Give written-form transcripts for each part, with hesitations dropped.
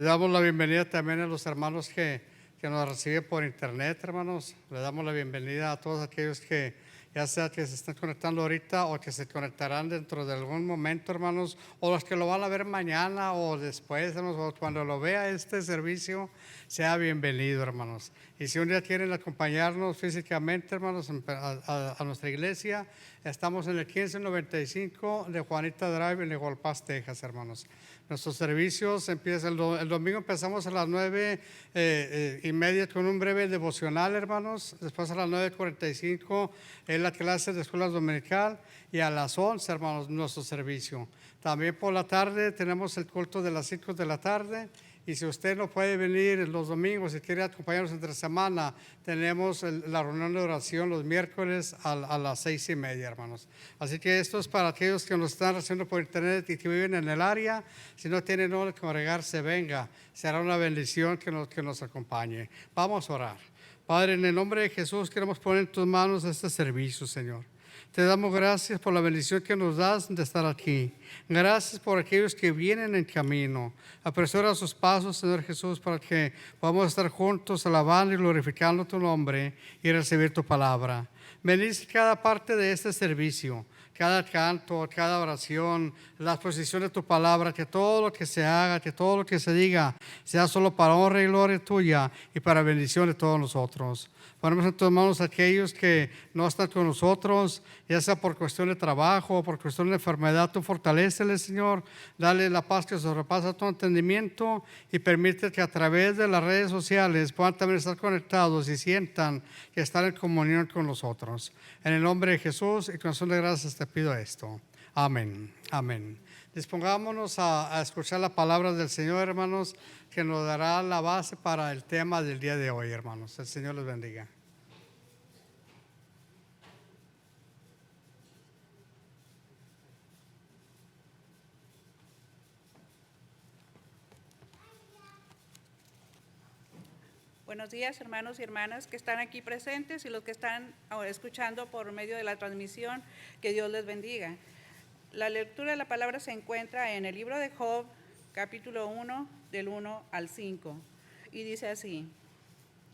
Le damos la bienvenida también a los hermanos que nos reciben por internet, hermanos. Le damos la bienvenida a todos aquellos que ya sea que se están conectando ahorita o que se conectarán dentro de algún momento, hermanos, o los que lo van a ver mañana o después, hermanos, o cuando lo vea este servicio, sea bienvenido, hermanos. Y si un día quieren acompañarnos físicamente, hermanos, a nuestra iglesia, estamos en el 1595 de Juanita Drive en Eagle Pass, Texas, hermanos. Nuestros servicios empiezan el domingo, empezamos a las 9:30 con un breve devocional, hermanos. Después a las 9:45 es la clase de escuela dominical y a las 11, hermanos, nuestro servicio. También por la tarde tenemos el culto de las 5 de la tarde. Y si usted no puede venir los domingos y quiere acompañarnos entre semana, tenemos la reunión de oración los miércoles a las 6:30, hermanos. Así que esto es para aquellos que nos están haciendo por internet y que viven en el área. Si no tienen dónde congregarse, venga. Será una bendición que nos acompañe. Vamos a orar. Padre, en el nombre de Jesús queremos poner en tus manos este servicio, Señor. Te damos gracias por la bendición que nos das de estar aquí. Gracias por aquellos que vienen en camino. Apresura sus pasos, Señor Jesús, para que podamos estar juntos alabando y glorificando tu nombre y recibir tu palabra. Bendice cada parte de este servicio, cada canto, cada oración, la exposición de tu palabra, que todo lo que se haga, que todo lo que se diga, sea solo para honra y gloria tuya y para bendición de todos nosotros. Ponemos en tus manos a aquellos que no están con nosotros, ya sea por cuestión de trabajo o por cuestión de enfermedad. Tú fortaléceles, Señor. Dale la paz que sobrepasa tu entendimiento y permite que a través de las redes sociales puedan también estar conectados y sientan que están en comunión con nosotros. En el nombre de Jesús y con acción de gracias te pido esto. Amén. Amén. Dispongámonos a escuchar la palabra del Señor, hermanos, que nos dará la base para el tema del día de hoy, hermanos. El Señor les bendiga. Buenos días, hermanos y hermanas que están aquí presentes y los que están ahora escuchando por medio de la transmisión. Que Dios les bendiga. La lectura de la palabra se encuentra en el libro de Job, capítulo 1, del 1 al 5, y dice así: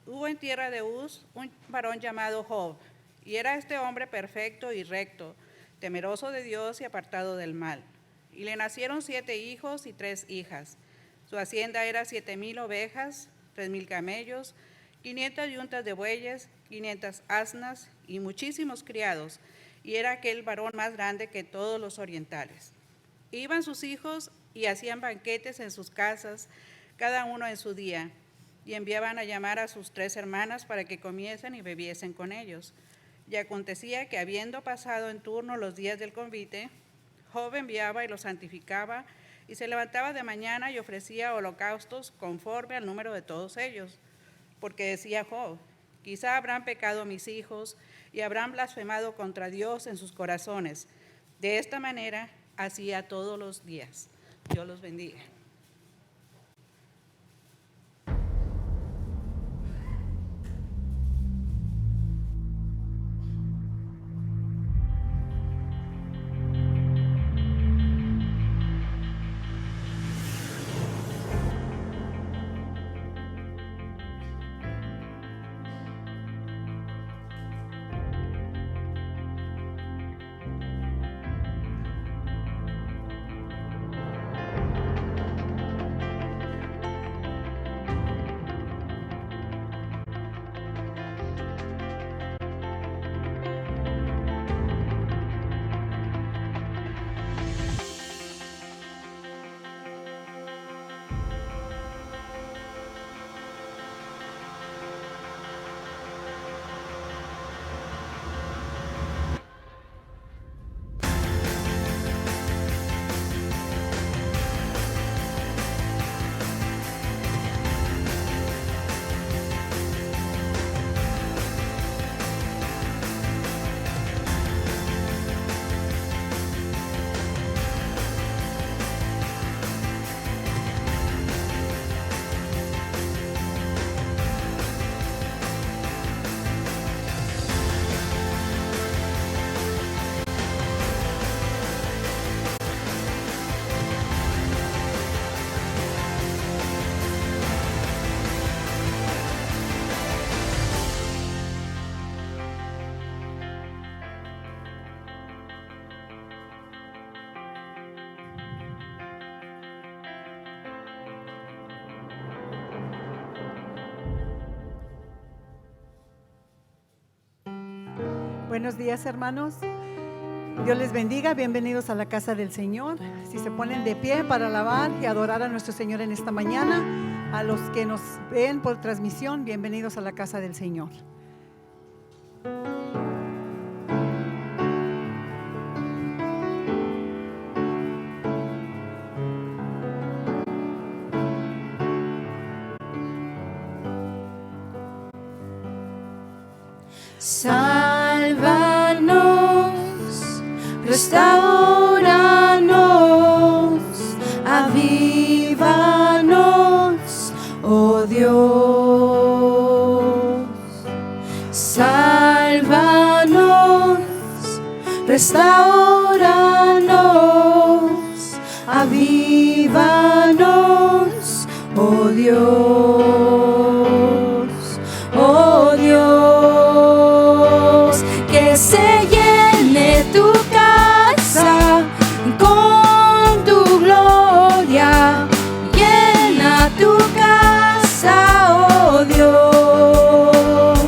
Hubo en tierra de Uz un varón llamado Job, y era este hombre perfecto y recto, temeroso de Dios y apartado del mal. Y le nacieron 7 hijos y 3 hijas. Su hacienda era 7,000 ovejas, 3,000 camellos, 500 yuntas de bueyes, 500 asnas y muchísimos criados, y era aquel varón más grande que todos los orientales. Iban sus hijos y hacían banquetes en sus casas, cada uno en su día, y enviaban a llamar a sus 3 hermanas para que comiesen y bebiesen con ellos. Y acontecía que, habiendo pasado en turno los días del convite, Job enviaba y los santificaba, y se levantaba de mañana y ofrecía holocaustos conforme al número de todos ellos. Porque decía Job: quizá habrán pecado mis hijos y habrán blasfemado contra Dios en sus corazones. De esta manera hacía todos los días. Dios los bendiga. Buenos días, hermanos. Dios les bendiga. Bienvenidos a la casa del Señor. Si se ponen de pie para alabar y adorar a nuestro Señor en esta mañana. A los que nos ven por transmisión, bienvenidos a la casa del Señor. Sálvanos, restauranos, avívanos, oh Dios. Sálvanos, restauranos, avívanos, oh Dios, oh Dios. Que se llene tu casa con tu gloria, llena tu casa, oh Dios.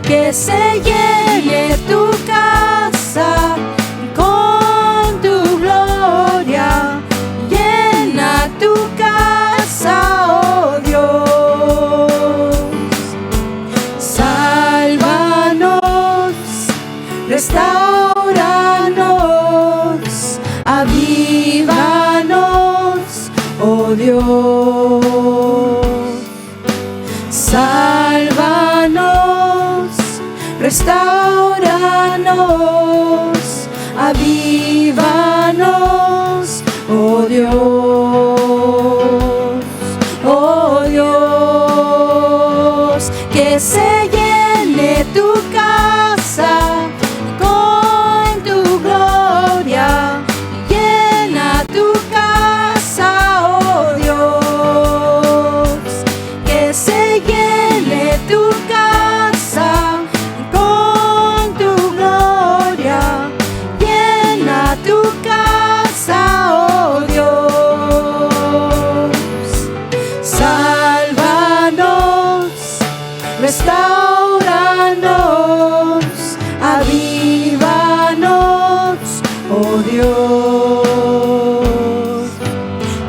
Que se llene tu casa con tu gloria, llena tu casa, oh Dios. Sálvanos, restauranos, avívanos, oh Dios. Sálvanos, restauranos, avívanos, oh Dios, oh Dios. Que se llene tu casa con tu gloria, llena tu casa, oh Dios. Que se llene tu casa con tu gloria, llena tu casa, oh Dios. Sálvanos, restauranos, avívanos, oh Dios.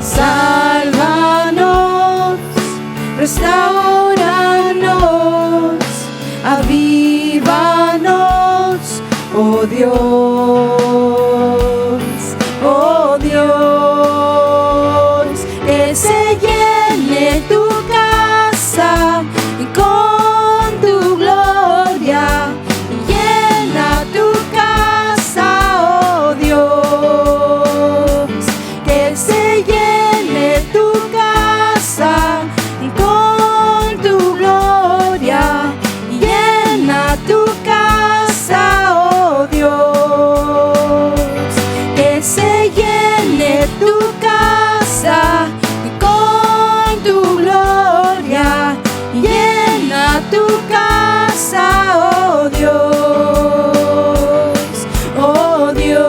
Sálvanos, restauranos, avívanos, oh Dios, oh Dios. Que se llene tu casa con tu gloria, llena tu casa, oh Dios. Que se llene tu casa con tu gloria, llena tu casa, oh Dios. Que se llene tu casa con tu gloria, llena tu casa, oh Dios, oh Dios,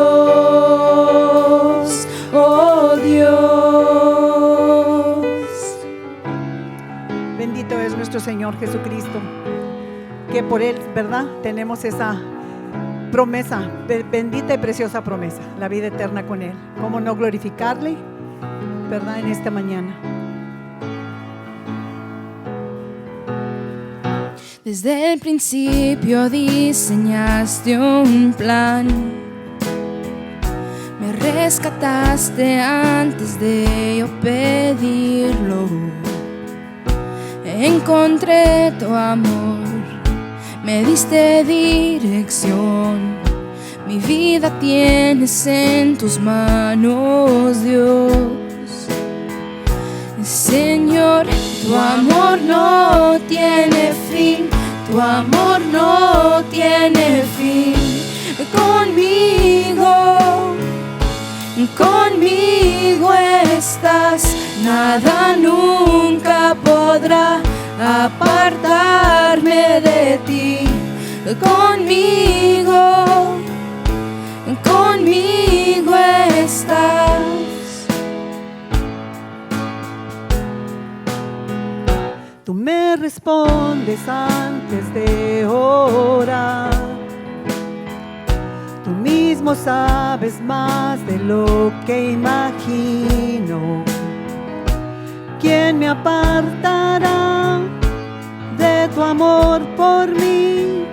oh Dios. Bendito es nuestro Señor Jesucristo, que por Él, ¿verdad?, tenemos esa promesa, bendita y preciosa promesa, la vida eterna con Él. ¿Cómo no glorificarle, verdad, en esta mañana? Desde el principio diseñaste un plan, me rescataste antes de yo pedirlo. Encontré tu amor, me diste dirección, mi vida tienes en tus manos, Dios. Señor, tu amor no tiene fin, tu amor no tiene fin. Conmigo estás, nada nunca podrá apartarme de ti. Conmigo estás. Tú me respondes antes de orar, como sabes más de lo que imagino. ¿Quién me apartará de tu amor por mí?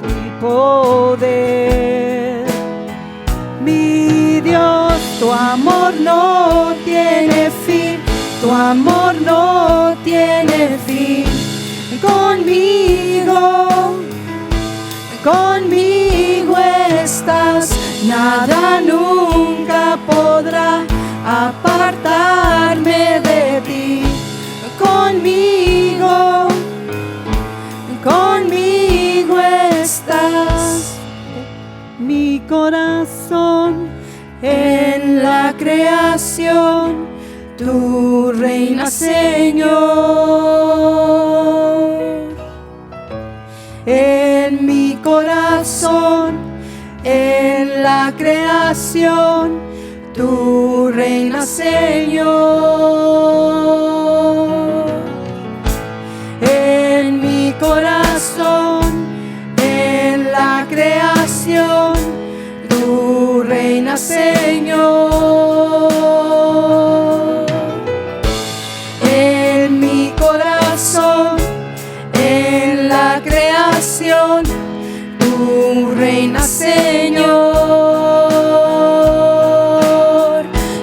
Mi poder, mi Dios, tu amor no tiene fin, tu amor no tiene fin. Conmigo estás, nada nunca podrá apartarme de ti. Conmigo estás. Mi corazón en la creación, tú reinas, Señor. En mi corazón, en la creación, tú reinas, Señor. En mi corazón, en la creación, tú reinas, Señor. En mi corazón, en la creación, tú reinas, Señor.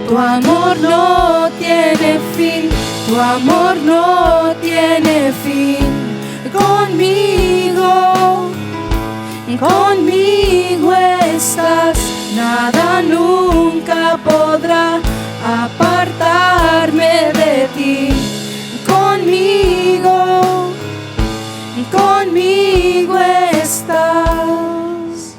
Tu amor no tiene fin, tu amor no tiene fin. Conmigo estás, nada nunca podrá apartarme de ti. Conmigo estás.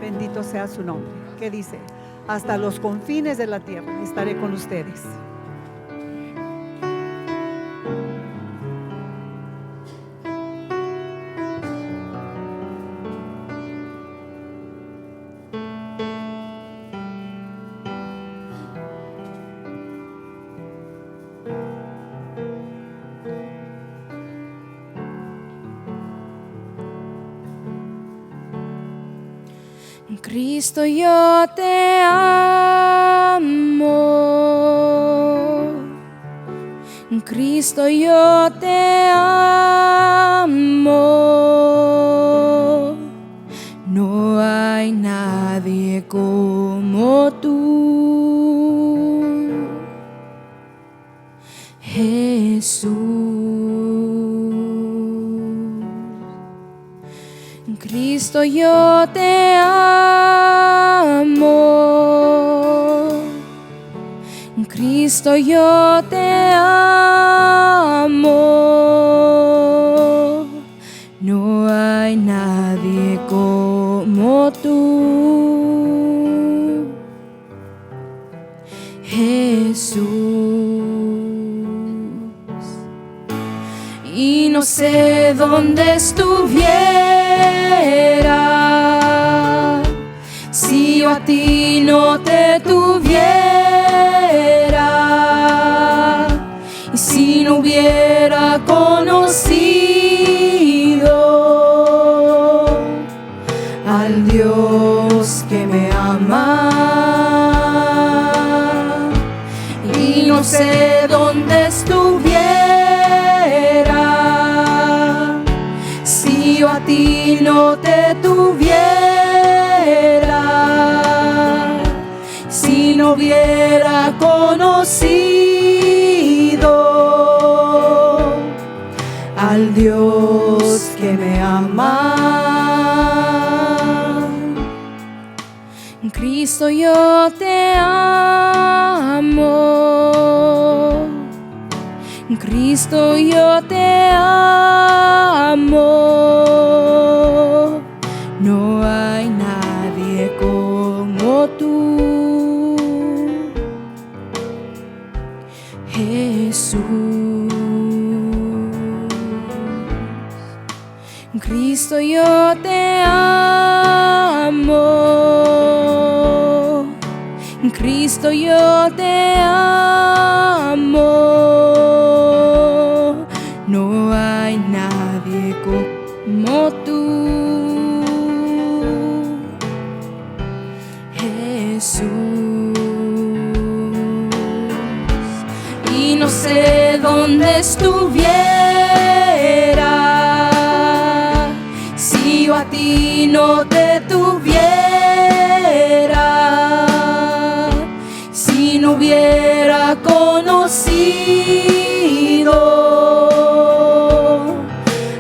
Bendito sea su nombre. ¿Qué dice? Hasta los confines de la tierra estaré con ustedes. Cristo, yo te amo. Cristo, yo te amo. No hay nadie como tú, Jesús. Cristo, yo te amo. Cristo, yo te amo. No hay nadie como tú, Jesús. Y no sé dónde estuviera si yo a ti no te tuviera, y si no hubiera conocido al Dios que me ama. Y no sé dónde estuviera si yo a ti no te tuviera, si no hubiera conocido al Dios que me ama. Cristo, yo te amo. Cristo, yo te amo. No hay nadie como tú, Jesús. Cristo, yo te amo. Cristo, yo te amo. No hay nadie como tú, Jesús. Y no sé dónde estuviera si yo a ti no te tuviera, si no hubiera conocido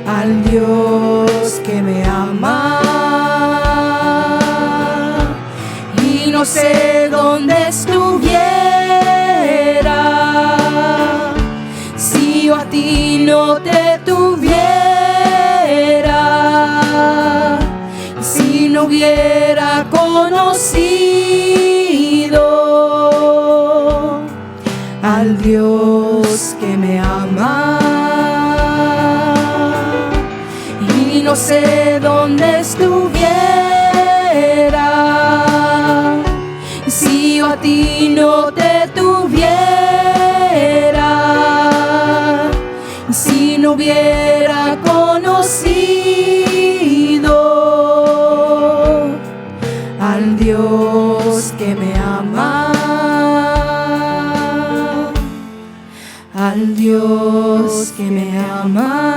al Dios que me ama. Y no sé dónde estuviera si yo a ti no te tuviera, si no hubiera conocido al Dios que me ama. Y no sé dónde estuviera si yo a ti no te tuviera, si no hubiera conocido al Dios que me ama, al Dios que me ama,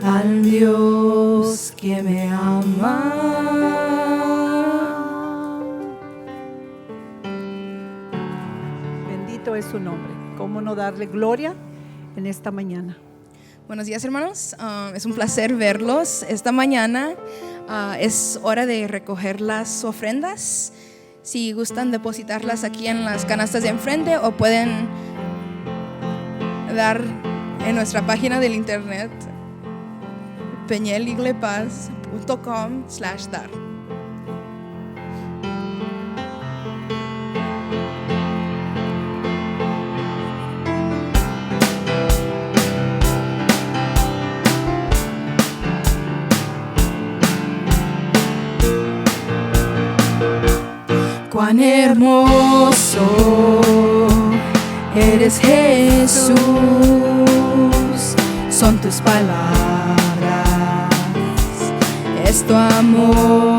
al Dios que me ama. Bendito es su nombre. ¿Cómo no darle gloria en esta mañana? Buenos días, hermanos. Es un placer verlos esta mañana. Es hora de recoger las ofrendas. Si gustan depositarlas aquí en las canastas de enfrente, o pueden dar en nuestra página del internet peñeliglepaz.com/dar. Cuán hermoso eres, Jesús, son tus palabras, es tu amor.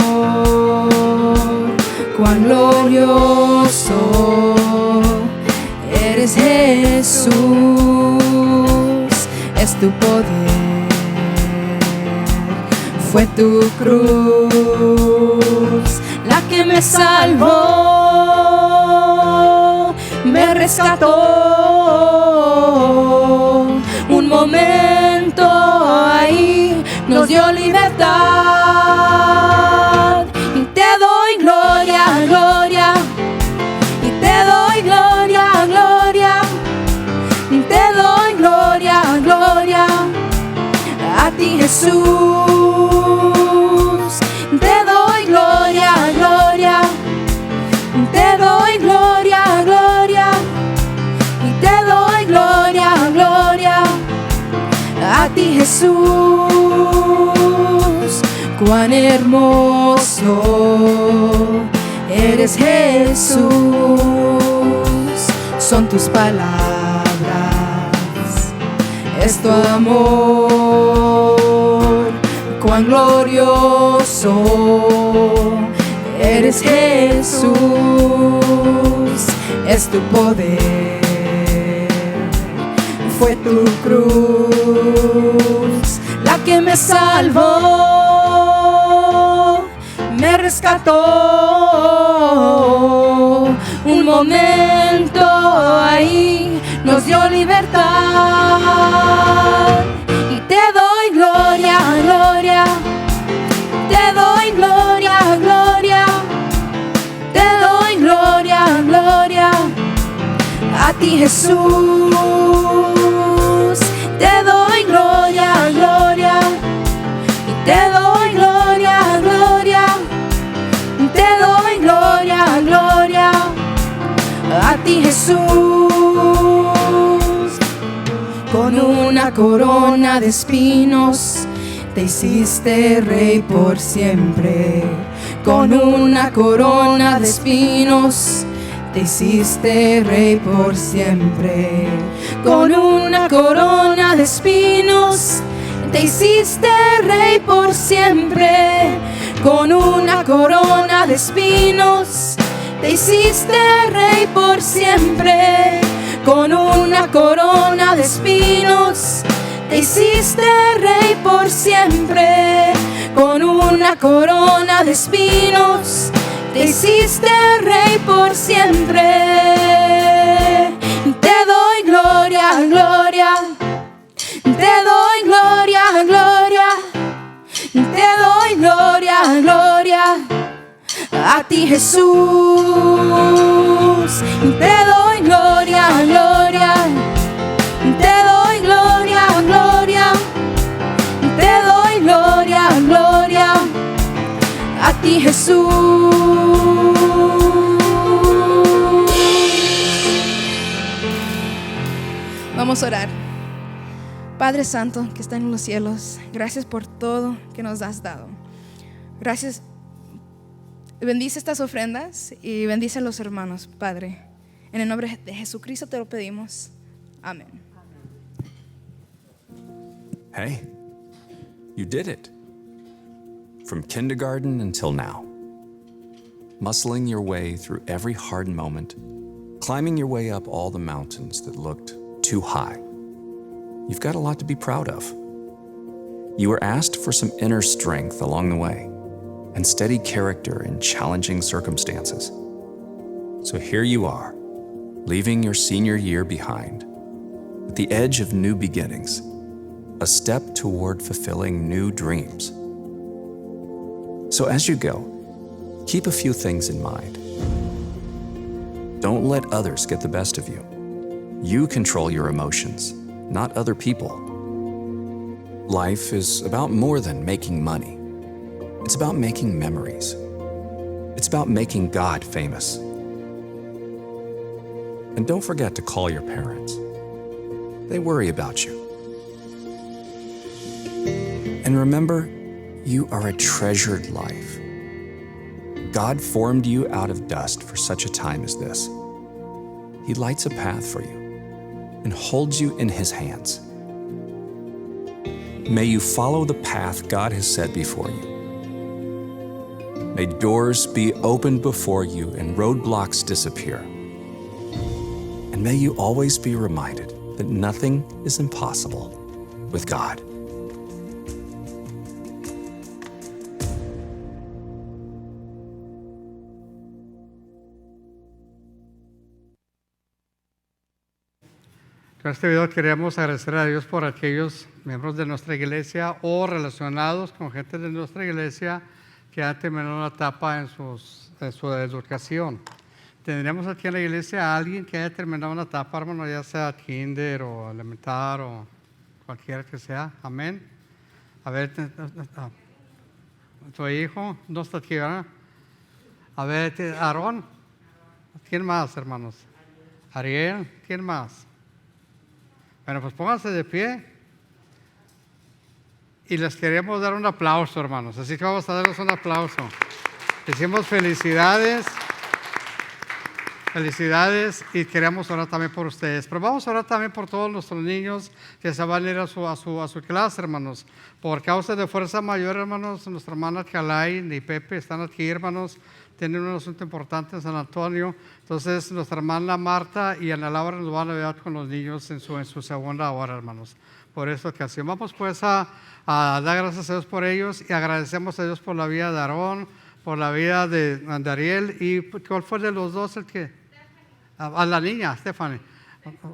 Cuán glorioso eres, Jesús, es tu poder, fue tu cruz la que me salvó, me rescató. Un momento ahí nos dio libertad. Y te doy gloria, gloria. Y te doy gloria, gloria. Y te doy gloria, gloria. A ti, Jesús. Te doy gloria, gloria. Te doy gloria, gloria. Y te doy gloria, gloria. A ti, Jesús. Cuán hermoso eres, Jesús. Son tus palabras, es tu amor. Cuán glorioso eres, Jesús, es tu poder, fue tu cruz la que me salvó, me rescató. Un momento ahí nos dio libertad. Y te doy gloria, gloria. Te doy gloria, gloria. Te doy gloria, gloria. A ti, Jesús. Te doy gloria, gloria. Y te doy gloria, gloria. Te doy gloria, gloria. A ti, Jesús. Con una corona de espinos te hiciste rey por siempre. Con una corona de espinos te hiciste rey por siempre. Con una corona de espinos te hiciste rey por siempre. con una corona de espinos. Te hiciste rey por siempre, con una corona de espinos. Te hiciste rey por siempre, con una corona de espinos. Te hiciste rey por siempre. Te doy gloria, gloria. Te doy gloria, gloria. Te doy gloria, gloria. A ti, Jesús. Te doy gloria, gloria. Te doy gloria, gloria. Te doy gloria, gloria. A ti, Jesús. Vamos a orar. Padre Santo que está en los cielos, gracias por todo que nos has dado. Gracias. Bendice estas ofrendas y bendice a los hermanos, Padre. En el nombre de Jesucristo te lo pedimos. Amén. Hey, you did it. From kindergarten until now. Muscling your way through every hard moment, climbing your way up all the mountains that looked too high. You've got a lot to be proud of. You were asked for some inner strength along the way and steady character in challenging circumstances. So here you are, leaving your senior year behind, at the edge of new beginnings, a step toward fulfilling new dreams. So as you go, keep a few things in mind. Don't let others get the best of you. You control your emotions, not other people. Life is about more than making money. It's about making memories. It's about making God famous. And don't forget to call your parents. They worry about you. And remember, you are a treasured life. God formed you out of dust for such a time as this. He lights a path for you and holds you in His hands. May you follow the path God has set before you. May doors be opened before you and roadblocks disappear. And may you always be reminded that nothing is impossible with God. En este video queríamos agradecer a Dios por aquellos miembros de nuestra iglesia o relacionados con gente de nuestra iglesia que han terminado una etapa en su educación. Tendríamos aquí en la iglesia a alguien que haya terminado una etapa, hermano, ya sea kinder o elemental o cualquiera que sea. Amén. A ver, tu hijo no está aquí, ¿verdad? A ver, Aarón. ¿Quién más, hermanos? Ariel. ¿Quién más? Bueno, pues pónganse de pie y les queremos dar un aplauso, hermanos. Así que vamos a darles un aplauso. Decimos felicidades, felicidades y queremos orar también por ustedes. Pero vamos a orar también por todos nuestros niños que se van a ir a su clase, hermanos. Por causa de fuerza mayor, hermanos, nuestra hermana Calay y Pepe están aquí, hermanos. Tienen un asunto importante en San Antonio. Entonces, nuestra hermana Marta y Ana Laura nos van a ayudar con los niños en su segunda hora, hermanos. Por esta ocasión. Vamos pues a dar gracias a Dios por ellos y agradecemos a Dios por la vida de Aarón, por la vida de Ariel. ¿Y cuál fue de los dos el que? A la niña, Stephanie.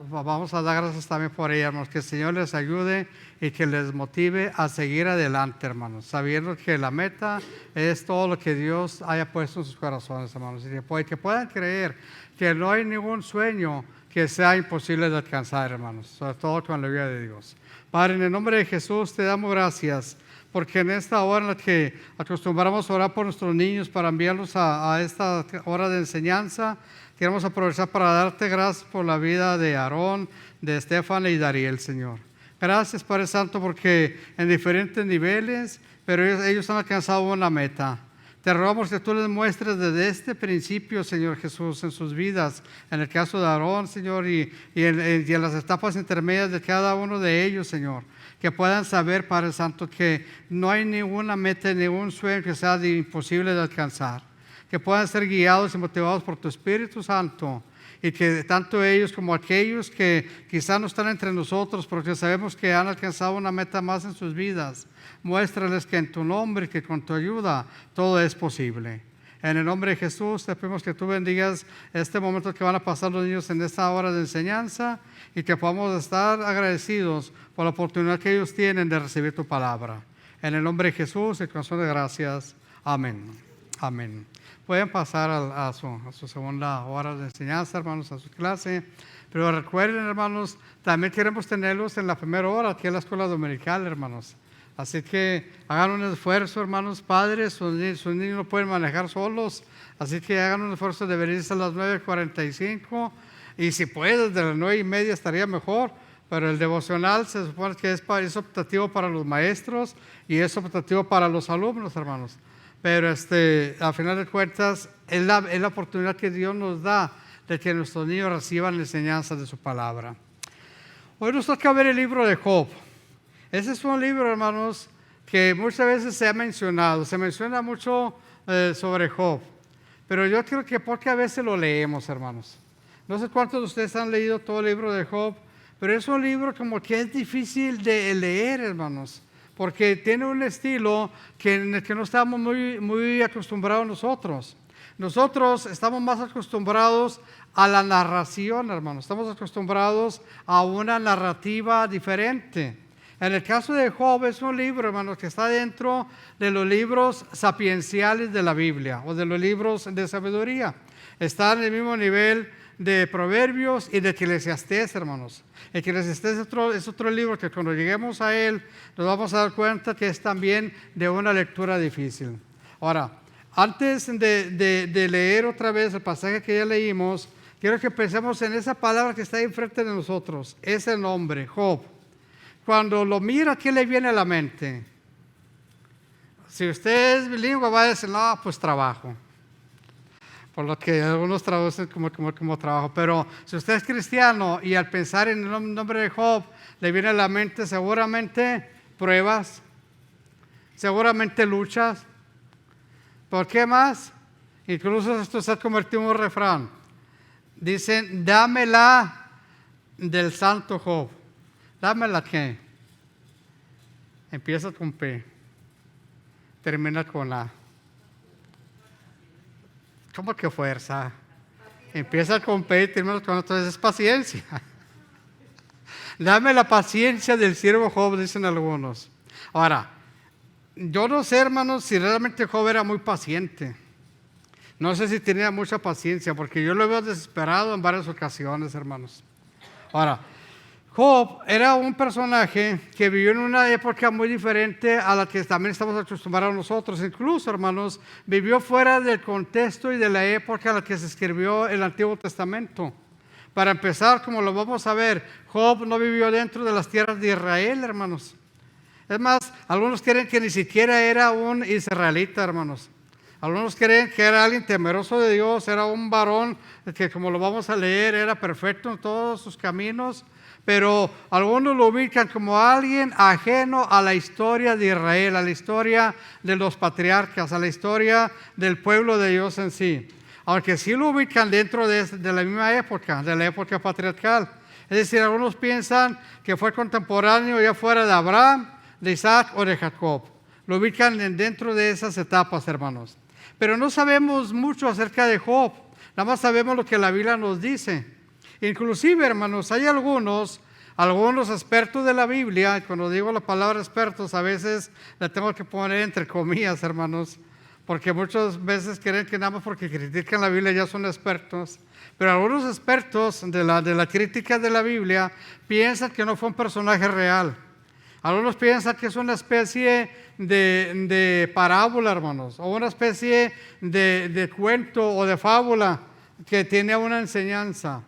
Vamos a dar gracias también por ella, hermanos. Que el Señor les ayude y que les motive a seguir adelante, hermanos. Sabiendo que la meta es todo lo que Dios haya puesto en sus corazones, hermanos. Y que puedan creer que no hay ningún sueño que sea imposible de alcanzar, hermanos. Sobre todo con la ayuda de Dios. Padre, en el nombre de Jesús te damos gracias. Porque en esta hora en la que acostumbramos a orar por nuestros niños para enviarlos a esta hora de enseñanza, queremos aprovechar para darte gracias por la vida de Aarón, de Estefan y de Ariel, Señor. Gracias, Padre Santo, porque en diferentes niveles, pero ellos han alcanzado una meta. Te rogamos que tú les muestres desde este principio, Señor Jesús, en sus vidas, en el caso de Aarón, Señor, y en las etapas intermedias de cada uno de ellos, Señor. que puedan saber, Padre Santo, que no hay ninguna meta, ningún sueño que sea imposible de alcanzar, que puedan ser guiados y motivados por tu Espíritu Santo, y que tanto ellos como aquellos que quizás no están entre nosotros, porque sabemos que han alcanzado una meta más en sus vidas, muéstrales que en tu nombre y que con tu ayuda todo es posible. En el nombre de Jesús te pedimos que tú bendigas este momento que van a pasar los niños en esta hora de enseñanza y que podamos estar agradecidos por la oportunidad que ellos tienen de recibir tu palabra. En el nombre de Jesús y con acción de gracias. Amén. Amén. Pueden pasar a su segunda hora de enseñanza, hermanos, a su clase. Pero recuerden, hermanos, también queremos tenerlos en la primera hora aquí en la escuela dominical, hermanos. Así que hagan un esfuerzo, hermanos, padres. Sus niños no pueden manejar solos. Así que hagan un esfuerzo de venirse a las 9:45. Y si pueden, desde las 9:30 estaría mejor. Pero el devocional se supone que es optativo para los maestros y es optativo para los alumnos, hermanos. Pero al final de cuentas es la oportunidad que Dios nos da de que nuestros niños reciban la enseñanza de su palabra. Hoy nos toca ver el libro de Job. Ese es un libro, hermanos, que muchas veces se ha mencionado. Se menciona mucho sobre Job. Pero yo creo que porque a veces lo leemos, hermanos. No sé cuántos de ustedes han leído todo el libro de Job, pero es un libro como que es difícil de leer, hermanos, porque tiene un estilo en el que no estamos muy acostumbrados nosotros. Nosotros estamos más acostumbrados a la narración, hermanos. Estamos acostumbrados a una narrativa diferente. En el caso de Job es un libro, hermanos, que está dentro de los libros sapienciales de la Biblia o de los libros de sabiduría. Está en el mismo nivel de Proverbios y de Eclesiastés, hermanos. Eclesiastés es otro libro que cuando lleguemos a él nos vamos a dar cuenta que es también de una lectura difícil. Ahora, antes de leer otra vez el pasaje que ya leímos, quiero que pensemos en esa palabra que está ahí enfrente de nosotros, ese nombre, Job. Cuando lo mira, ¿qué le viene a la mente? Si usted es bilingüe va a decir, no, pues trabajo. Por lo que algunos traducen como trabajo. Pero si usted es cristiano y al pensar en el nombre de Job, le viene a la mente seguramente pruebas, seguramente luchas. ¿Por qué más? Incluso esto se ha convertido en un refrán. Dicen, dámela del santo Job. ¿Dámela qué? Empieza con P, termina con A. ¿Cómo que fuerza? Empieza con P y termina con A, entonces es paciencia. Dame la paciencia del siervo Job, dicen algunos. Ahora, yo no sé, hermanos, si realmente Job era muy paciente. No sé si tenía mucha paciencia, porque yo lo veo desesperado en varias ocasiones, hermanos. Ahora, Job era un personaje que vivió en una época muy diferente a la que también estamos acostumbrados nosotros. Incluso, hermanos, vivió fuera del contexto y de la época en la que se escribió el Antiguo Testamento. Para empezar, como lo vamos a ver, Job no vivió dentro de las tierras de Israel, hermanos. Es más, algunos creen que ni siquiera era un israelita, hermanos. Algunos creen que era alguien temeroso de Dios, era un varón que, como lo vamos a leer, era perfecto en todos sus caminos. Pero algunos lo ubican como alguien ajeno a la historia de Israel, a la historia de los patriarcas, a la historia del pueblo de Dios en sí. Aunque sí lo ubican dentro de la misma época, de la época patriarcal. Es decir, algunos piensan que fue contemporáneo ya fuera de Abraham, de Isaac o de Jacob. Lo ubican dentro de esas etapas, hermanos. Pero no sabemos mucho acerca de Job. Nada más sabemos lo que la Biblia nos dice. Inclusive, hermanos, hay algunos expertos de la Biblia, y cuando digo la palabra expertos, a veces la tengo que poner entre comillas, hermanos, porque muchas veces creen que nada más porque critican la Biblia ya son expertos. Pero algunos expertos de la crítica de la Biblia piensan que no fue un personaje real. Algunos piensan que es una especie de parábola, hermanos, o una especie de cuento o de fábula que tiene una enseñanza.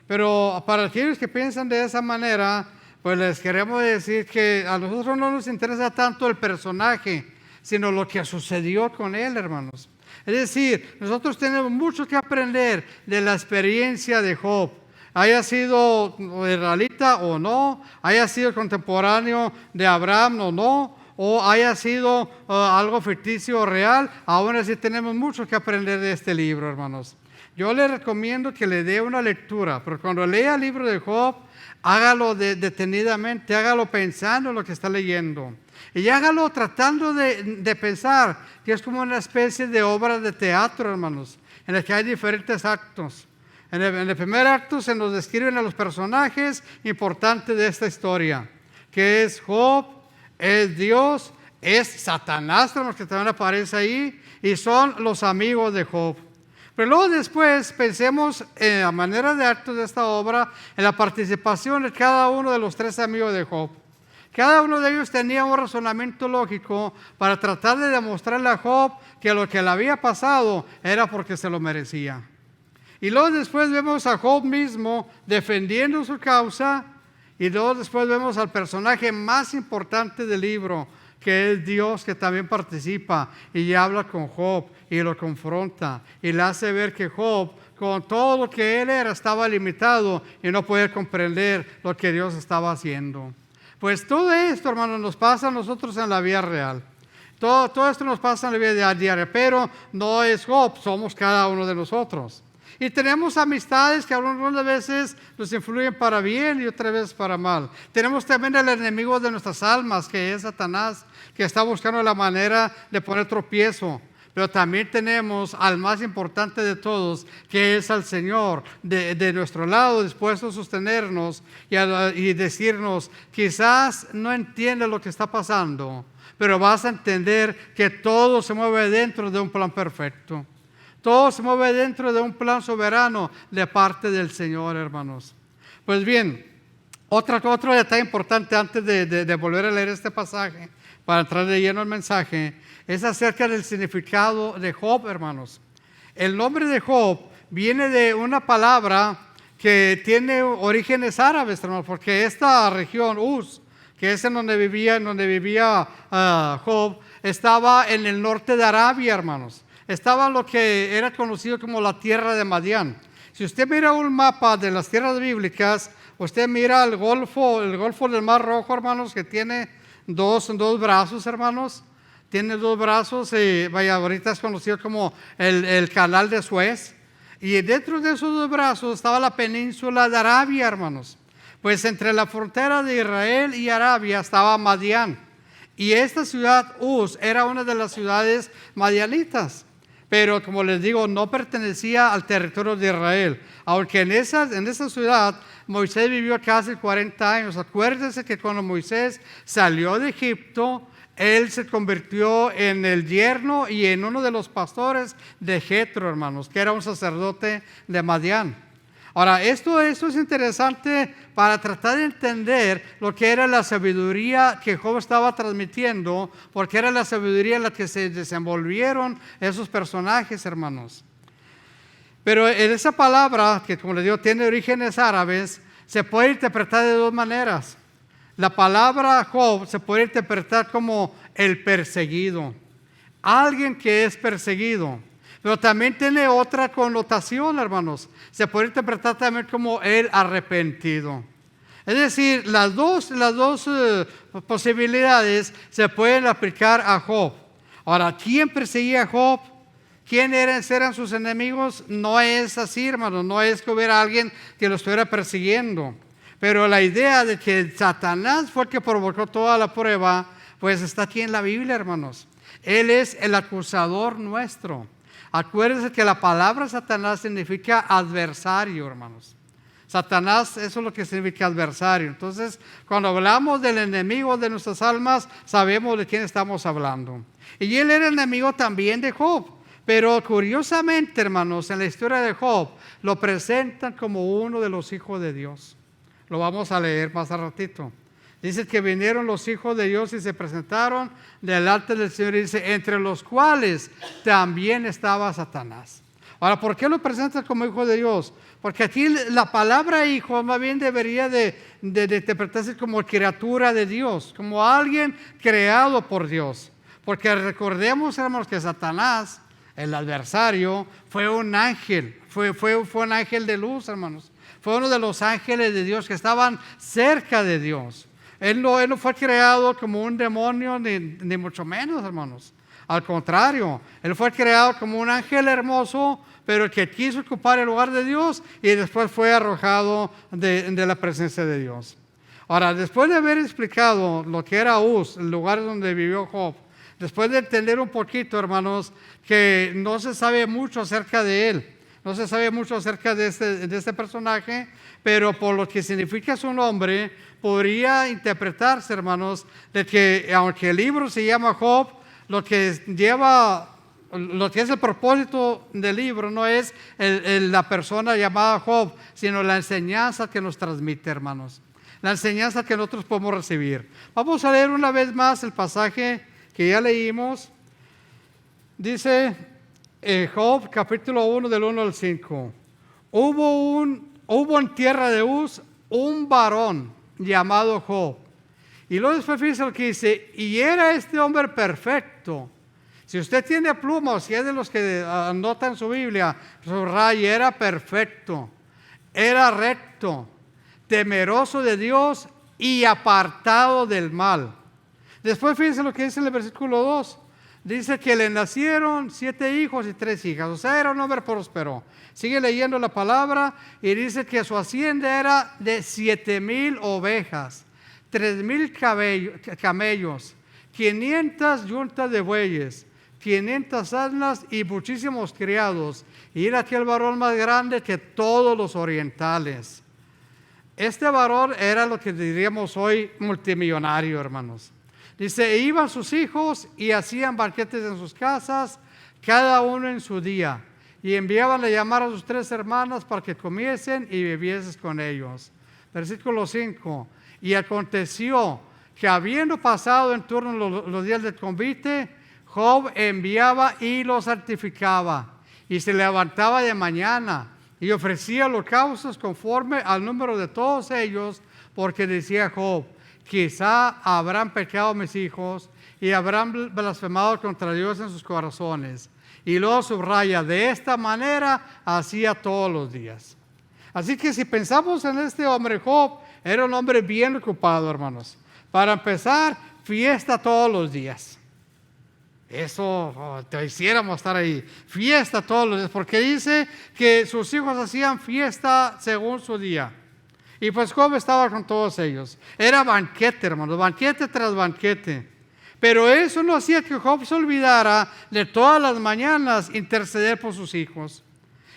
Pero para aquellos que piensan de esa manera, pues les queremos decir que a nosotros no nos interesa tanto el personaje, sino lo que sucedió con él, hermanos. Es decir, nosotros tenemos mucho que aprender de la experiencia de Job. haya sido israelita o no, haya sido contemporáneo de Abraham o no, o haya sido algo ficticio o real, aún así tenemos mucho que aprender de este libro, hermanos. Yo le recomiendo que le dé una lectura, pero cuando lea el libro de Job, hágalo detenidamente, hágalo pensando en lo que está leyendo. Y hágalo tratando de pensar que es como una especie de obra de teatro, hermanos, en la que hay diferentes actos. En el primer acto se nos describen a los personajes importantes de esta historia, que es Job, es Dios, es Satanás, los que también aparece ahí, y son los amigos de Job. Pero luego después pensemos en la manera de actos de esta obra, en la participación de cada uno de los 3 amigos de Job. Cada uno de ellos tenía un razonamiento lógico para tratar de demostrarle a Job que lo que le había pasado era porque se lo merecía. Y luego después vemos a Job mismo defendiendo su causa, y luego después vemos al personaje más importante del libro, que es Dios, que también participa y habla con Job y lo confronta y le hace ver que Job, con todo lo que él era, estaba limitado y no podía comprender lo que Dios estaba haciendo. Pues todo esto, hermanos, nos pasa a nosotros en la vida real. Todo esto nos pasa en la vida diaria, pero no es Job, somos cada uno de nosotros. Y tenemos amistades que algunas veces nos influyen para bien y otras veces para mal. Tenemos también el enemigo de nuestras almas, que es Satanás, que está buscando la manera de poner tropiezo. Pero también tenemos al más importante de todos, que es al Señor, de nuestro lado, dispuesto a sostenernos y decirnos, quizás no entiendes lo que está pasando, pero vas a entender que todo se mueve dentro de un plan perfecto. Todo se mueve dentro de un plan soberano de parte del Señor, hermanos. Pues bien, otro detalle importante antes de volver a leer este pasaje, para entrar de lleno al mensaje, es acerca del significado de Job, hermanos. El nombre de Job viene de una palabra que tiene orígenes árabes, hermanos, porque esta región, Uz, que es en donde vivía Job, estaba en el norte de Arabia, hermanos. Estaba en lo que era conocido como la tierra de Madián. Si usted mira un mapa de las tierras bíblicas, usted mira el Golfo del Mar Rojo, hermanos, que tiene dos brazos, hermanos. Tiene 2 brazos, ahorita es conocido como el canal de Suez. Y dentro de esos 2 brazos estaba la península de Arabia, hermanos. Pues entre la frontera de Israel y Arabia estaba Madián. Y esta ciudad, Uz, era una de las ciudades madianitas. Pero como les digo, no pertenecía al territorio de Israel. Aunque en esa ciudad Moisés vivió casi 40 años. Acuérdense que cuando Moisés salió de Egipto, él se convirtió en el yerno y en uno de los pastores de Jetro, hermanos, que era un sacerdote de Madián. Ahora, esto es interesante para tratar de entender lo que era la sabiduría que Job estaba transmitiendo, porque era la sabiduría en la que se desenvolvieron esos personajes, hermanos. Pero en esa palabra, que como les digo, tiene orígenes árabes, se puede interpretar de 2 maneras. La palabra Job se puede interpretar como el perseguido, alguien que es perseguido. Pero también tiene otra connotación, hermanos. Se puede interpretar también como el arrepentido. Es decir, las dos posibilidades se pueden aplicar a Job. Ahora, ¿quién perseguía a Job? ¿Quiénes eran sus enemigos? No es así, hermanos. No es que hubiera alguien que lo estuviera persiguiendo. Pero la idea de que Satanás fue el que provocó toda la prueba, pues está aquí en la Biblia, hermanos. Él es el acusador nuestro. Acuérdense que la palabra Satanás significa adversario, hermanos. Satanás, eso es lo que significa adversario. Entonces, cuando hablamos del enemigo de nuestras almas, sabemos de quién estamos hablando. Y él era enemigo también de Job. Pero curiosamente, hermanos, en la historia de Job, lo presentan como uno de los hijos de Dios. Lo vamos a leer más a ratito. Dice que vinieron los hijos de Dios y se presentaron delante del Señor, y dice, entre los cuales también estaba Satanás. Ahora, ¿por qué lo presentan como hijo de Dios? Porque aquí la palabra hijo más bien debería de interpretarse como criatura de Dios, como alguien creado por Dios. Porque recordemos, hermanos, que Satanás, el adversario, fue un ángel, fue un ángel de luz, hermanos. Fue uno de los ángeles de Dios que estaban cerca de Dios. Él no fue creado como un demonio, ni mucho menos, hermanos. Al contrario, Él fue creado como un ángel hermoso, pero que quiso ocupar el lugar de Dios y después fue arrojado de la presencia de Dios. Ahora, después de haber explicado lo que era Uz, el lugar donde vivió Job, después de entender un poquito, hermanos, que no se sabe mucho acerca de él, no se sabe mucho acerca de este personaje, pero por lo que significa su nombre, podría interpretarse, hermanos, de que aunque el libro se llama Job, lo que es el propósito del libro no es la persona llamada Job, sino la enseñanza que nos transmite, hermanos. La enseñanza que nosotros podemos recibir. Vamos a leer una vez más el pasaje que ya leímos. Dice Job, capítulo 1, del 1 al 5. Hubo en tierra de Uz un varón llamado Job. Y luego después fíjense lo que dice, y era este hombre perfecto. Si usted tiene pluma, o si es de los que anotan su Biblia, subraya, era perfecto, era recto, temeroso de Dios y apartado del mal. Después fíjense lo que dice en el versículo 2. Dice que le nacieron 7 hijos y 3 hijas. O sea, era un hombre próspero. Sigue leyendo la palabra y dice que su hacienda era de 7,000 ovejas, 3,000 camellos, 500 yuntas de bueyes, 500 asnas y muchísimos criados. Y era aquel varón más grande que todos los orientales. Este varón era lo que diríamos hoy multimillonario, hermanos. Dice, iban sus hijos y hacían banquetes en sus casas, cada uno en su día, y enviaban a llamar a sus 3 hermanas para que comiesen y bebiesen con ellos. Versículo 5. Y aconteció que habiendo pasado en turno los días del convite, Job enviaba y los santificaba, y se levantaba de mañana y ofrecía holocaustos conforme al número de todos ellos, porque decía Job, quizá habrán pecado mis hijos y habrán blasfemado contra Dios en sus corazones. Y luego subraya, de esta manera hacía todos los días. Así que si pensamos en este hombre, Job era un hombre bien ocupado, hermanos. Para empezar, fiesta todos los días. Eso, te hiciéramos estar ahí. Fiesta todos los días, porque dice que sus hijos hacían fiesta según su día. Y pues Job estaba con todos ellos. Era banquete, hermanos, banquete tras banquete. Pero eso no hacía que Job se olvidara de todas las mañanas interceder por sus hijos.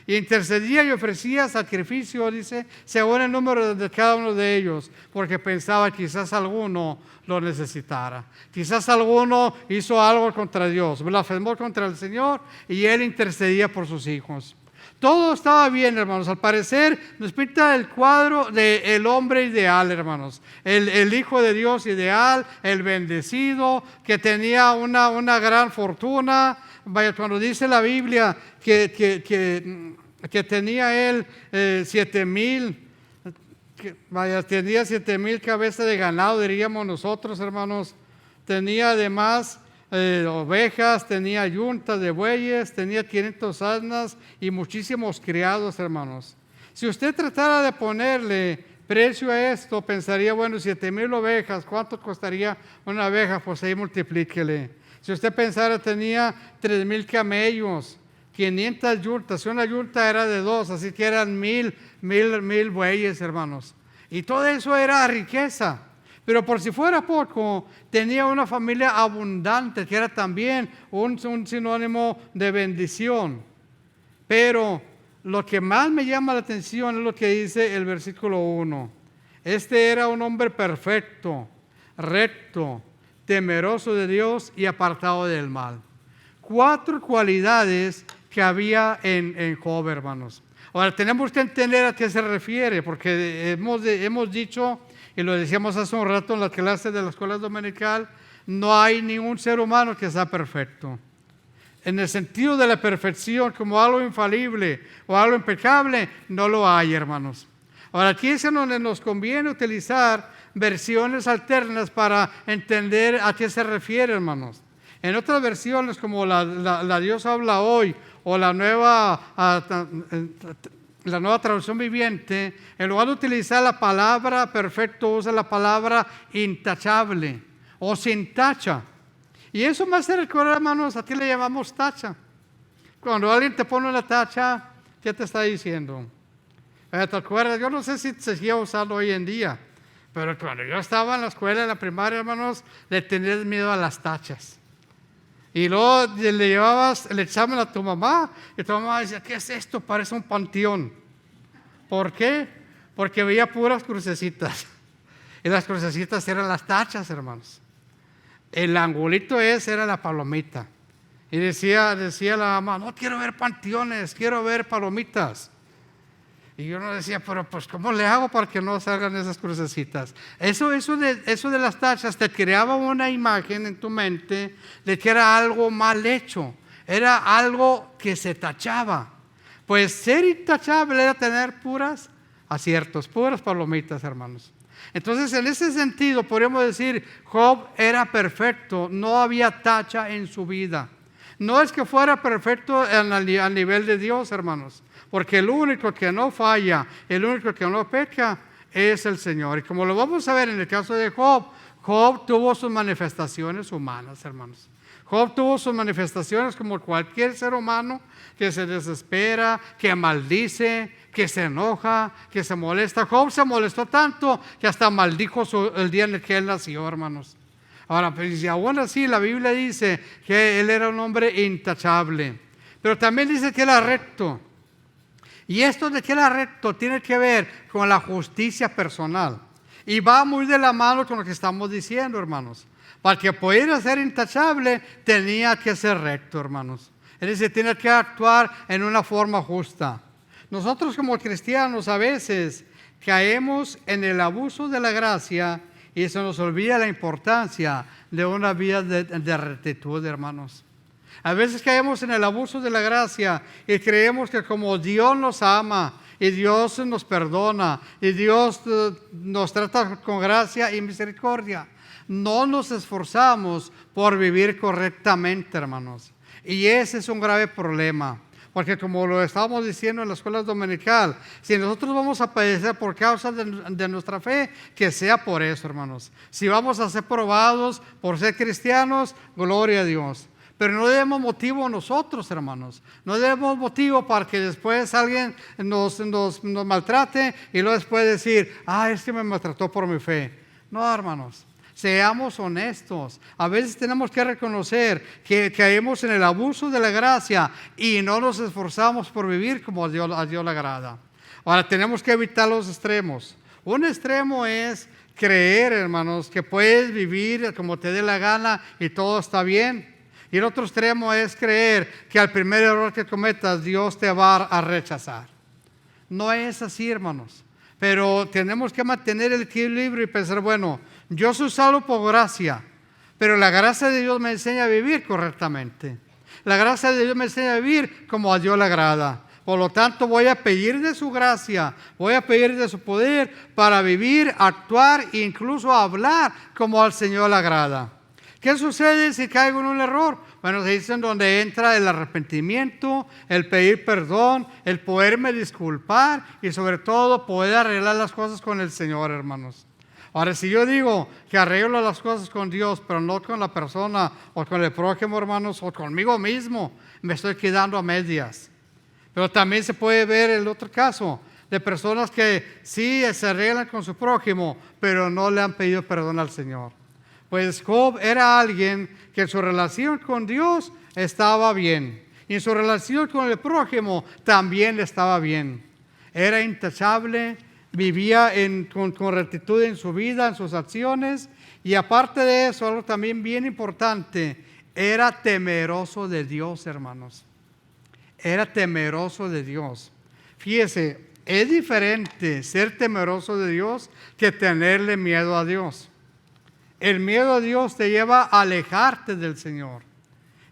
Y intercedía y ofrecía sacrificio, dice, según el número de cada uno de ellos, porque pensaba quizás alguno lo necesitara. Quizás alguno hizo algo contra Dios, blasfemó contra el Señor y él intercedía por sus hijos. Todo estaba bien, hermanos. Al parecer nos pinta el cuadro del hombre ideal, hermanos. El Hijo de Dios ideal, el bendecido, que tenía una gran fortuna. Vaya, cuando dice la Biblia que tenía él 7,000, tenía 7,000 cabezas de ganado, diríamos nosotros, hermanos. Tenía además ovejas, tenía yuntas de bueyes, tenía 500 asnas y muchísimos criados, hermanos. Si usted tratara de ponerle precio a esto, pensaría, bueno, 7,000 ovejas, ¿cuánto costaría una oveja? Pues ahí multiplíquele. Si usted pensara, tenía 3,000 camellos, 500 yuntas, una yunta era de 2, así que eran 1,000 bueyes, hermanos. Y todo eso era riqueza. Pero por si fuera poco, tenía una familia abundante, que era también un sinónimo de bendición. Pero lo que más me llama la atención es lo que dice el versículo 1. Este era un hombre perfecto, recto, temeroso de Dios y apartado del mal. 4 cualidades que había en Job, hermanos. Ahora, tenemos que entender a qué se refiere, porque hemos dicho, y lo decíamos hace un rato en la clase de la escuela dominical, no hay ningún ser humano que sea perfecto. En el sentido de la perfección, como algo infalible o algo impecable, no lo hay, hermanos. Ahora, aquí es en donde nos conviene utilizar versiones alternas para entender a qué se refiere, hermanos. En otras versiones, como la Dios habla hoy, o la nueva la Nueva Traducción Viviente, en lugar de utilizar la palabra perfecto, usa la palabra intachable o sin tacha. Y eso me hace recordar, hermanos, a ti le llamamos tacha. Cuando alguien te pone una tacha, ¿qué te está diciendo? ¿Te acuerdas? Yo no sé si se sigue usando hoy en día, pero cuando yo estaba en la escuela, en la primaria, hermanos, le tenías miedo a las tachas. Y luego le llevabas el examen a tu mamá y tu mamá decía, ¿qué es esto? Parece un panteón. ¿Por qué? Porque veía puras crucecitas. Y las crucecitas eran las tachas, hermanos. El angulito ese era la palomita. Y decía la mamá, no quiero ver panteones, quiero ver palomitas. Y yo no decía, pero pues ¿cómo le hago para que no salgan esas crucecitas? Eso de las tachas te creaba una imagen en tu mente de que era algo mal hecho, era algo que se tachaba. Pues ser intachable era tener puras aciertos, puras palomitas, hermanos. Entonces, en ese sentido, podríamos decir, Job era perfecto, no había tacha en su vida. No es que fuera perfecto a nivel de Dios, hermanos, porque el único que no falla, el único que no peca es el Señor. Y como lo vamos a ver en el caso de Job, Job tuvo sus manifestaciones humanas, hermanos. Job tuvo sus manifestaciones como cualquier ser humano que se desespera, que maldice, que se enoja, que se molesta. Job se molestó tanto que hasta maldijo el día en el que él nació, hermanos. Ahora, pues, y aún así la Biblia dice que él era un hombre intachable, pero también dice que era recto. Y esto de que era recto tiene que ver con la justicia personal. Y va muy de la mano con lo que estamos diciendo, hermanos. Para que pudiera ser intachable, tenía que ser recto, hermanos. Es decir, tiene que actuar en una forma justa. Nosotros como cristianos a veces caemos en el abuso de la gracia y se nos olvida la importancia de una vida de rectitud, hermanos. A veces caemos en el abuso de la gracia y creemos que como Dios nos ama y Dios nos perdona y Dios nos trata con gracia y misericordia, no nos esforzamos por vivir correctamente, hermanos. Y ese es un grave problema. Porque como lo estábamos diciendo en la escuela dominical, si nosotros vamos a padecer por causa de nuestra fe, que sea por eso, hermanos. Si vamos a ser probados por ser cristianos, gloria a Dios. Pero no debemos motivo nosotros, hermanos. No debemos motivo para que después alguien nos maltrate y luego después decir, es que me maltrató por mi fe. No, hermanos. Seamos honestos. A veces tenemos que reconocer que caemos en el abuso de la gracia y no nos esforzamos por vivir como a Dios le agrada. Ahora tenemos que evitar los extremos. Un extremo es creer, hermanos, que puedes vivir como te dé la gana y todo está bien. Y el otro extremo es creer que al primer error que cometas Dios te va a rechazar. No es así, hermanos. Pero tenemos que mantener el equilibrio y pensar, bueno, yo soy salvo por gracia, pero la gracia de Dios me enseña a vivir correctamente. La gracia de Dios me enseña a vivir como a Dios le agrada. Por lo tanto, voy a pedir de su gracia, voy a pedir de su poder para vivir, actuar e incluso hablar como al Señor le agrada. ¿Qué sucede si caigo en un error? Bueno, se dice en donde entra el arrepentimiento, el pedir perdón, el poderme disculpar y sobre todo poder arreglar las cosas con el Señor, hermanos. Ahora, si yo digo que arreglo las cosas con Dios, pero no con la persona o con el prójimo, hermanos, o conmigo mismo, me estoy quedando a medias. Pero también se puede ver el otro caso de personas que sí se arreglan con su prójimo, pero no le han pedido perdón al Señor. Pues Job era alguien que en su relación con Dios estaba bien. Y en su relación con el prójimo también estaba bien. Era intachable, vivía con rectitud en su vida, en sus acciones. Y aparte de eso, algo también bien importante, era temeroso de Dios, hermanos. Era temeroso de Dios. Fíjese, es diferente ser temeroso de Dios que tenerle miedo a Dios. El miedo a Dios te lleva a alejarte del Señor.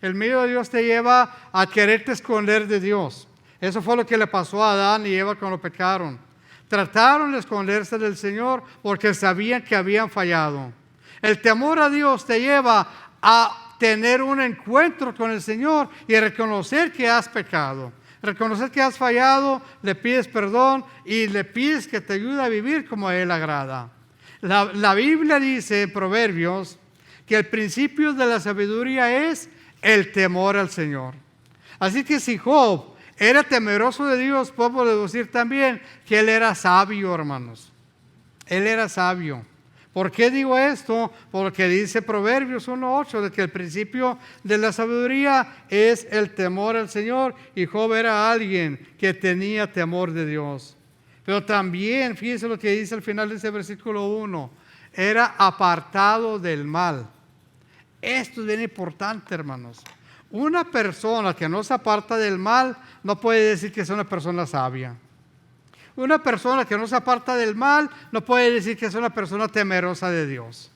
El miedo a Dios te lleva a quererte esconder de Dios. Eso fue lo que le pasó a Adán y Eva cuando pecaron. Trataron de esconderse del Señor porque sabían que habían fallado. El temor a Dios te lleva a tener un encuentro con el Señor y reconocer que has pecado. Reconocer que has fallado, le pides perdón y le pides que te ayude a vivir como a Él agrada. La Biblia dice en Proverbios que el principio de la sabiduría es el temor al Señor. Así que si Job era temeroso de Dios, podemos deducir también que él era sabio, hermanos. Él era sabio. ¿Por qué digo esto? Porque dice Proverbios 1:8 de que el principio de la sabiduría es el temor al Señor, y Job era alguien que tenía temor de Dios. Pero también, fíjense lo que dice al final de ese versículo 1, era apartado del mal. Esto es bien importante, hermanos. Una persona que no se aparta del mal no puede decir que es una persona sabia. Una persona que no se aparta del mal no puede decir que es una persona temerosa de Dios.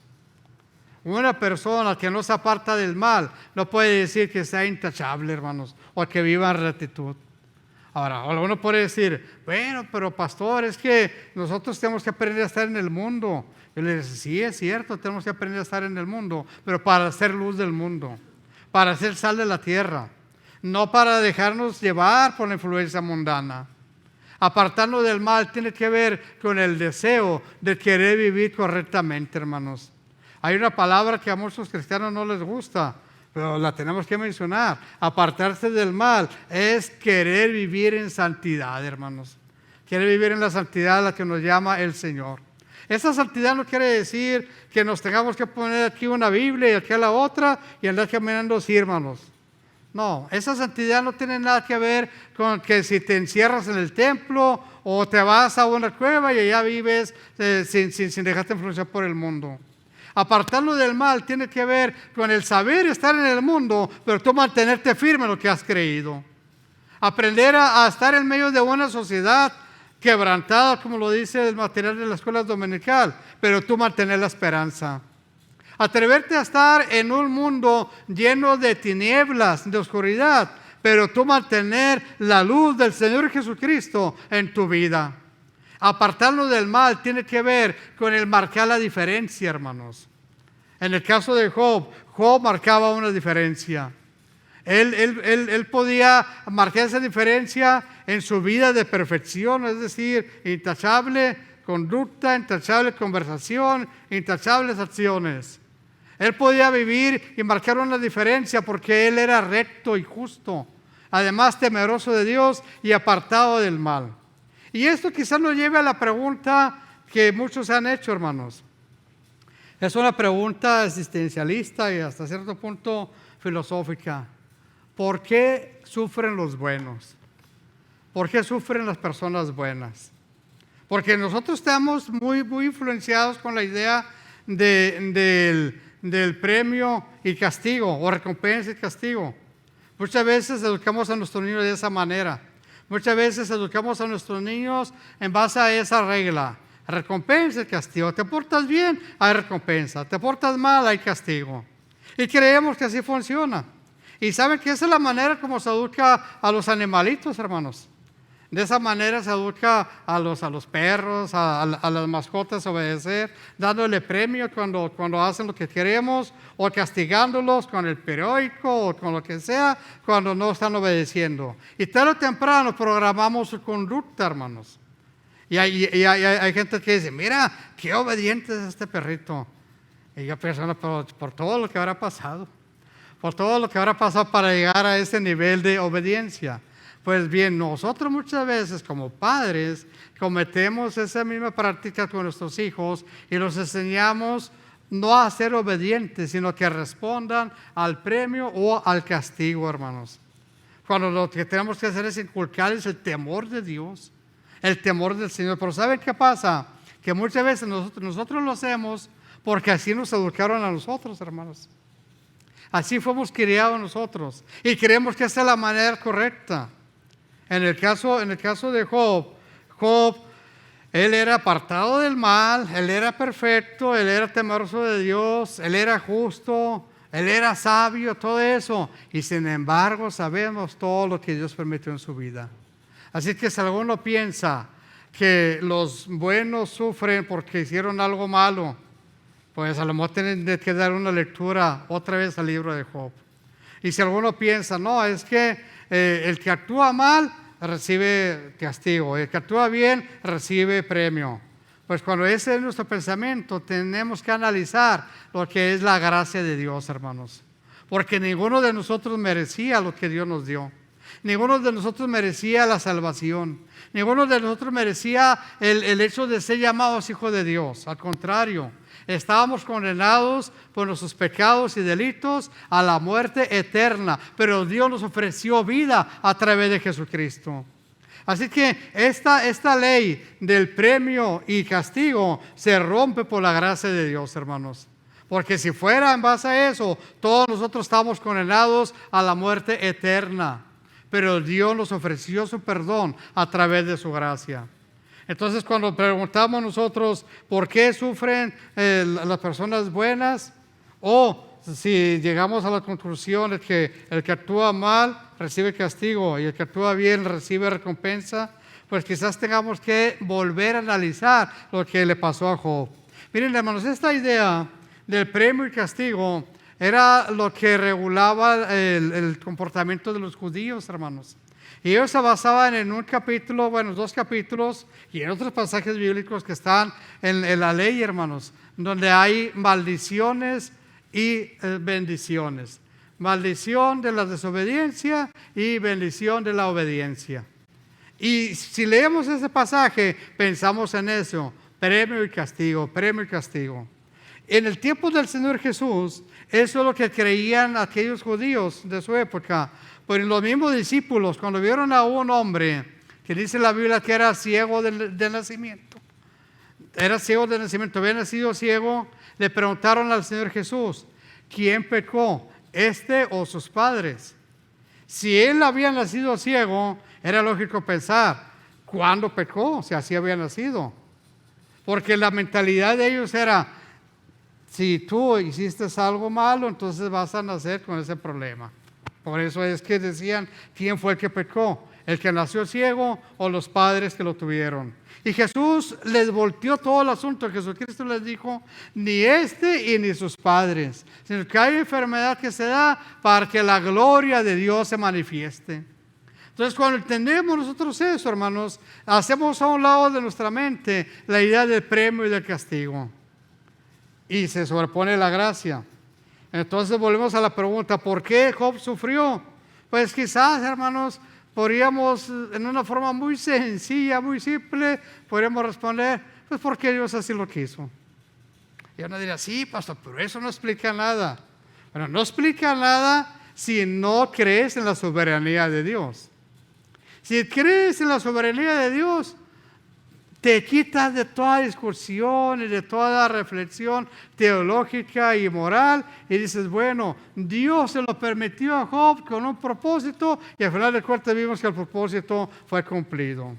Una persona que no se aparta del mal no puede decir que sea intachable, hermanos, o que viva en rectitud. Ahora, uno puede decir, bueno, pero pastor, es que nosotros tenemos que aprender a estar en el mundo. Yo le digo, sí, es cierto, tenemos que aprender a estar en el mundo, pero para ser luz del mundo, para ser sal de la tierra, no para dejarnos llevar por la influencia mundana. Apartarnos del mal tiene que ver con el deseo de querer vivir correctamente, hermanos. Hay una palabra que a muchos cristianos no les gusta, pero la tenemos que mencionar. Apartarse del mal es querer vivir en santidad, hermanos. Querer vivir en la santidad a la que nos llama el Señor. Esa santidad no quiere decir que nos tengamos que poner aquí una Biblia y aquí a la otra y andar caminando así, hermanos. No, esa santidad no tiene nada que ver con que si te encierras en el templo o te vas a una cueva y allá vives sin dejarte influenciar por el mundo. Apartarlo del mal tiene que ver con el saber estar en el mundo, pero tú mantenerte firme en lo que has creído. Aprender a estar en medio de una sociedad quebrantada, como lo dice el material de la escuela dominical, pero tú mantener la esperanza. Atreverte a estar en un mundo lleno de tinieblas, de oscuridad, pero tú mantener la luz del Señor Jesucristo en tu vida. Apartarnos del mal tiene que ver con el marcar la diferencia, hermanos. En el caso de Job, Job marcaba una diferencia. Él podía marcar esa diferencia en su vida de perfección, es decir, intachable conducta, intachable conversación, intachables acciones. Él podía vivir y marcar una diferencia porque él era recto y justo, además temeroso de Dios y apartado del mal. Y esto quizás nos lleve a la pregunta que muchos han hecho, hermanos. Es una pregunta existencialista y hasta cierto punto filosófica. ¿Por qué sufren los buenos? ¿Por qué sufren las personas buenas? Porque nosotros estamos muy influenciados con la idea del premio y castigo, o recompensa y castigo. Muchas veces educamos a nuestros niños de esa manera. Muchas veces educamos a nuestros niños en base a esa regla. Recompensa y castigo. Te portas bien, hay recompensa. Te portas mal, hay castigo. Y creemos que así funciona. Y saben que esa es la manera como se educa a los animalitos, hermanos. De esa manera se educa a los perros, a las mascotas a obedecer, dándole premio cuando hacen lo que queremos, o castigándolos con el periódico o con lo que sea cuando no están obedeciendo. Y tarde o temprano programamos su conducta, hermanos. Y hay gente que dice, mira, qué obediente es este perrito. Y yo pienso, no, por todo lo que habrá pasado. Por todo lo que habrá pasado para llegar a ese nivel de obediencia. Pues bien, nosotros muchas veces como padres cometemos esa misma práctica con nuestros hijos y los enseñamos no a ser obedientes, sino que respondan al premio o al castigo, hermanos. Cuando lo que tenemos que hacer es inculcarles el temor de Dios, el temor del Señor. Pero ¿saben qué pasa? Que muchas veces nosotros lo hacemos porque así nos educaron a nosotros, hermanos. Así fuimos criados nosotros y creemos que esa es la manera correcta. En el caso de Job, él era apartado del mal, él era perfecto, él era temeroso de Dios, él era justo, él era sabio, todo eso. Y sin embargo sabemos todo lo que Dios permitió en su vida. Así que si alguno piensa que los buenos sufren porque hicieron algo malo, pues a lo mejor tienen que dar una lectura otra vez al libro de Job. Y si alguno piensa, no, es que el que actúa mal recibe castigo, el que actúa bien recibe premio. Pues cuando ese es nuestro pensamiento, tenemos que analizar lo que es la gracia de Dios, hermanos. Porque ninguno de nosotros merecía lo que Dios nos dio. Ninguno de nosotros merecía la salvación. Ninguno de nosotros merecía el hecho de ser llamados hijos de Dios. Al contrario, estábamos condenados por nuestros pecados y delitos a la muerte eterna. Pero Dios nos ofreció vida a través de Jesucristo. Así que esta ley del premio y castigo se rompe por la gracia de Dios, hermanos. Porque si fuera en base a eso, todos nosotros estamos condenados a la muerte eterna. Pero Dios nos ofreció su perdón a través de su gracia. Entonces, cuando preguntamos nosotros por qué sufren las personas buenas, o si llegamos a la conclusión de que el que actúa mal recibe castigo y el que actúa bien recibe recompensa, pues quizás tengamos que volver a analizar lo que le pasó a Job. Miren, hermanos, esta idea del premio y castigo era lo que regulaba el comportamiento de los judíos, hermanos. Y ellos se basaban en un capítulo, bueno, 2 capítulos, y en otros pasajes bíblicos que están en la ley, hermanos, donde hay maldiciones y bendiciones. Maldición de la desobediencia y bendición de la obediencia. Y si leemos ese pasaje, pensamos en eso, premio y castigo, premio y castigo. En el tiempo del Señor Jesús, eso es lo que creían aquellos judíos de su época. Pero los mismos discípulos, cuando vieron a un hombre que dice la Biblia que era ciego de nacimiento, había nacido ciego, le preguntaron al Señor Jesús, ¿quién pecó, este o sus padres? Si él había nacido ciego, era lógico pensar, ¿cuándo pecó? Si así había nacido. Porque la mentalidad de ellos era, si tú hiciste algo malo, entonces vas a nacer con ese problema. Por eso es que decían, ¿quién fue el que pecó? ¿El que nació ciego o los padres que lo tuvieron? Y Jesús les volteó todo el asunto. Jesucristo les dijo, ni este y ni sus padres, sino que hay enfermedad que se da para que la gloria de Dios se manifieste. Entonces, cuando entendemos nosotros eso, hermanos, hacemos a un lado de nuestra mente la idea del premio y del castigo. Y se sobrepone la gracia. Entonces volvemos a la pregunta, ¿por qué Job sufrió? Pues quizás, hermanos, podríamos en una forma muy sencilla, muy simple, podríamos responder, pues porque Dios así lo quiso. Y uno diría, sí, pastor, pero eso no explica nada. Bueno, no explica nada si no crees en la soberanía de Dios. Si crees en la soberanía de Dios, te quitas de toda discusión y de toda reflexión teológica y moral y dices, bueno, Dios se lo permitió a Job con un propósito y al final de cuentas vimos que el propósito fue cumplido.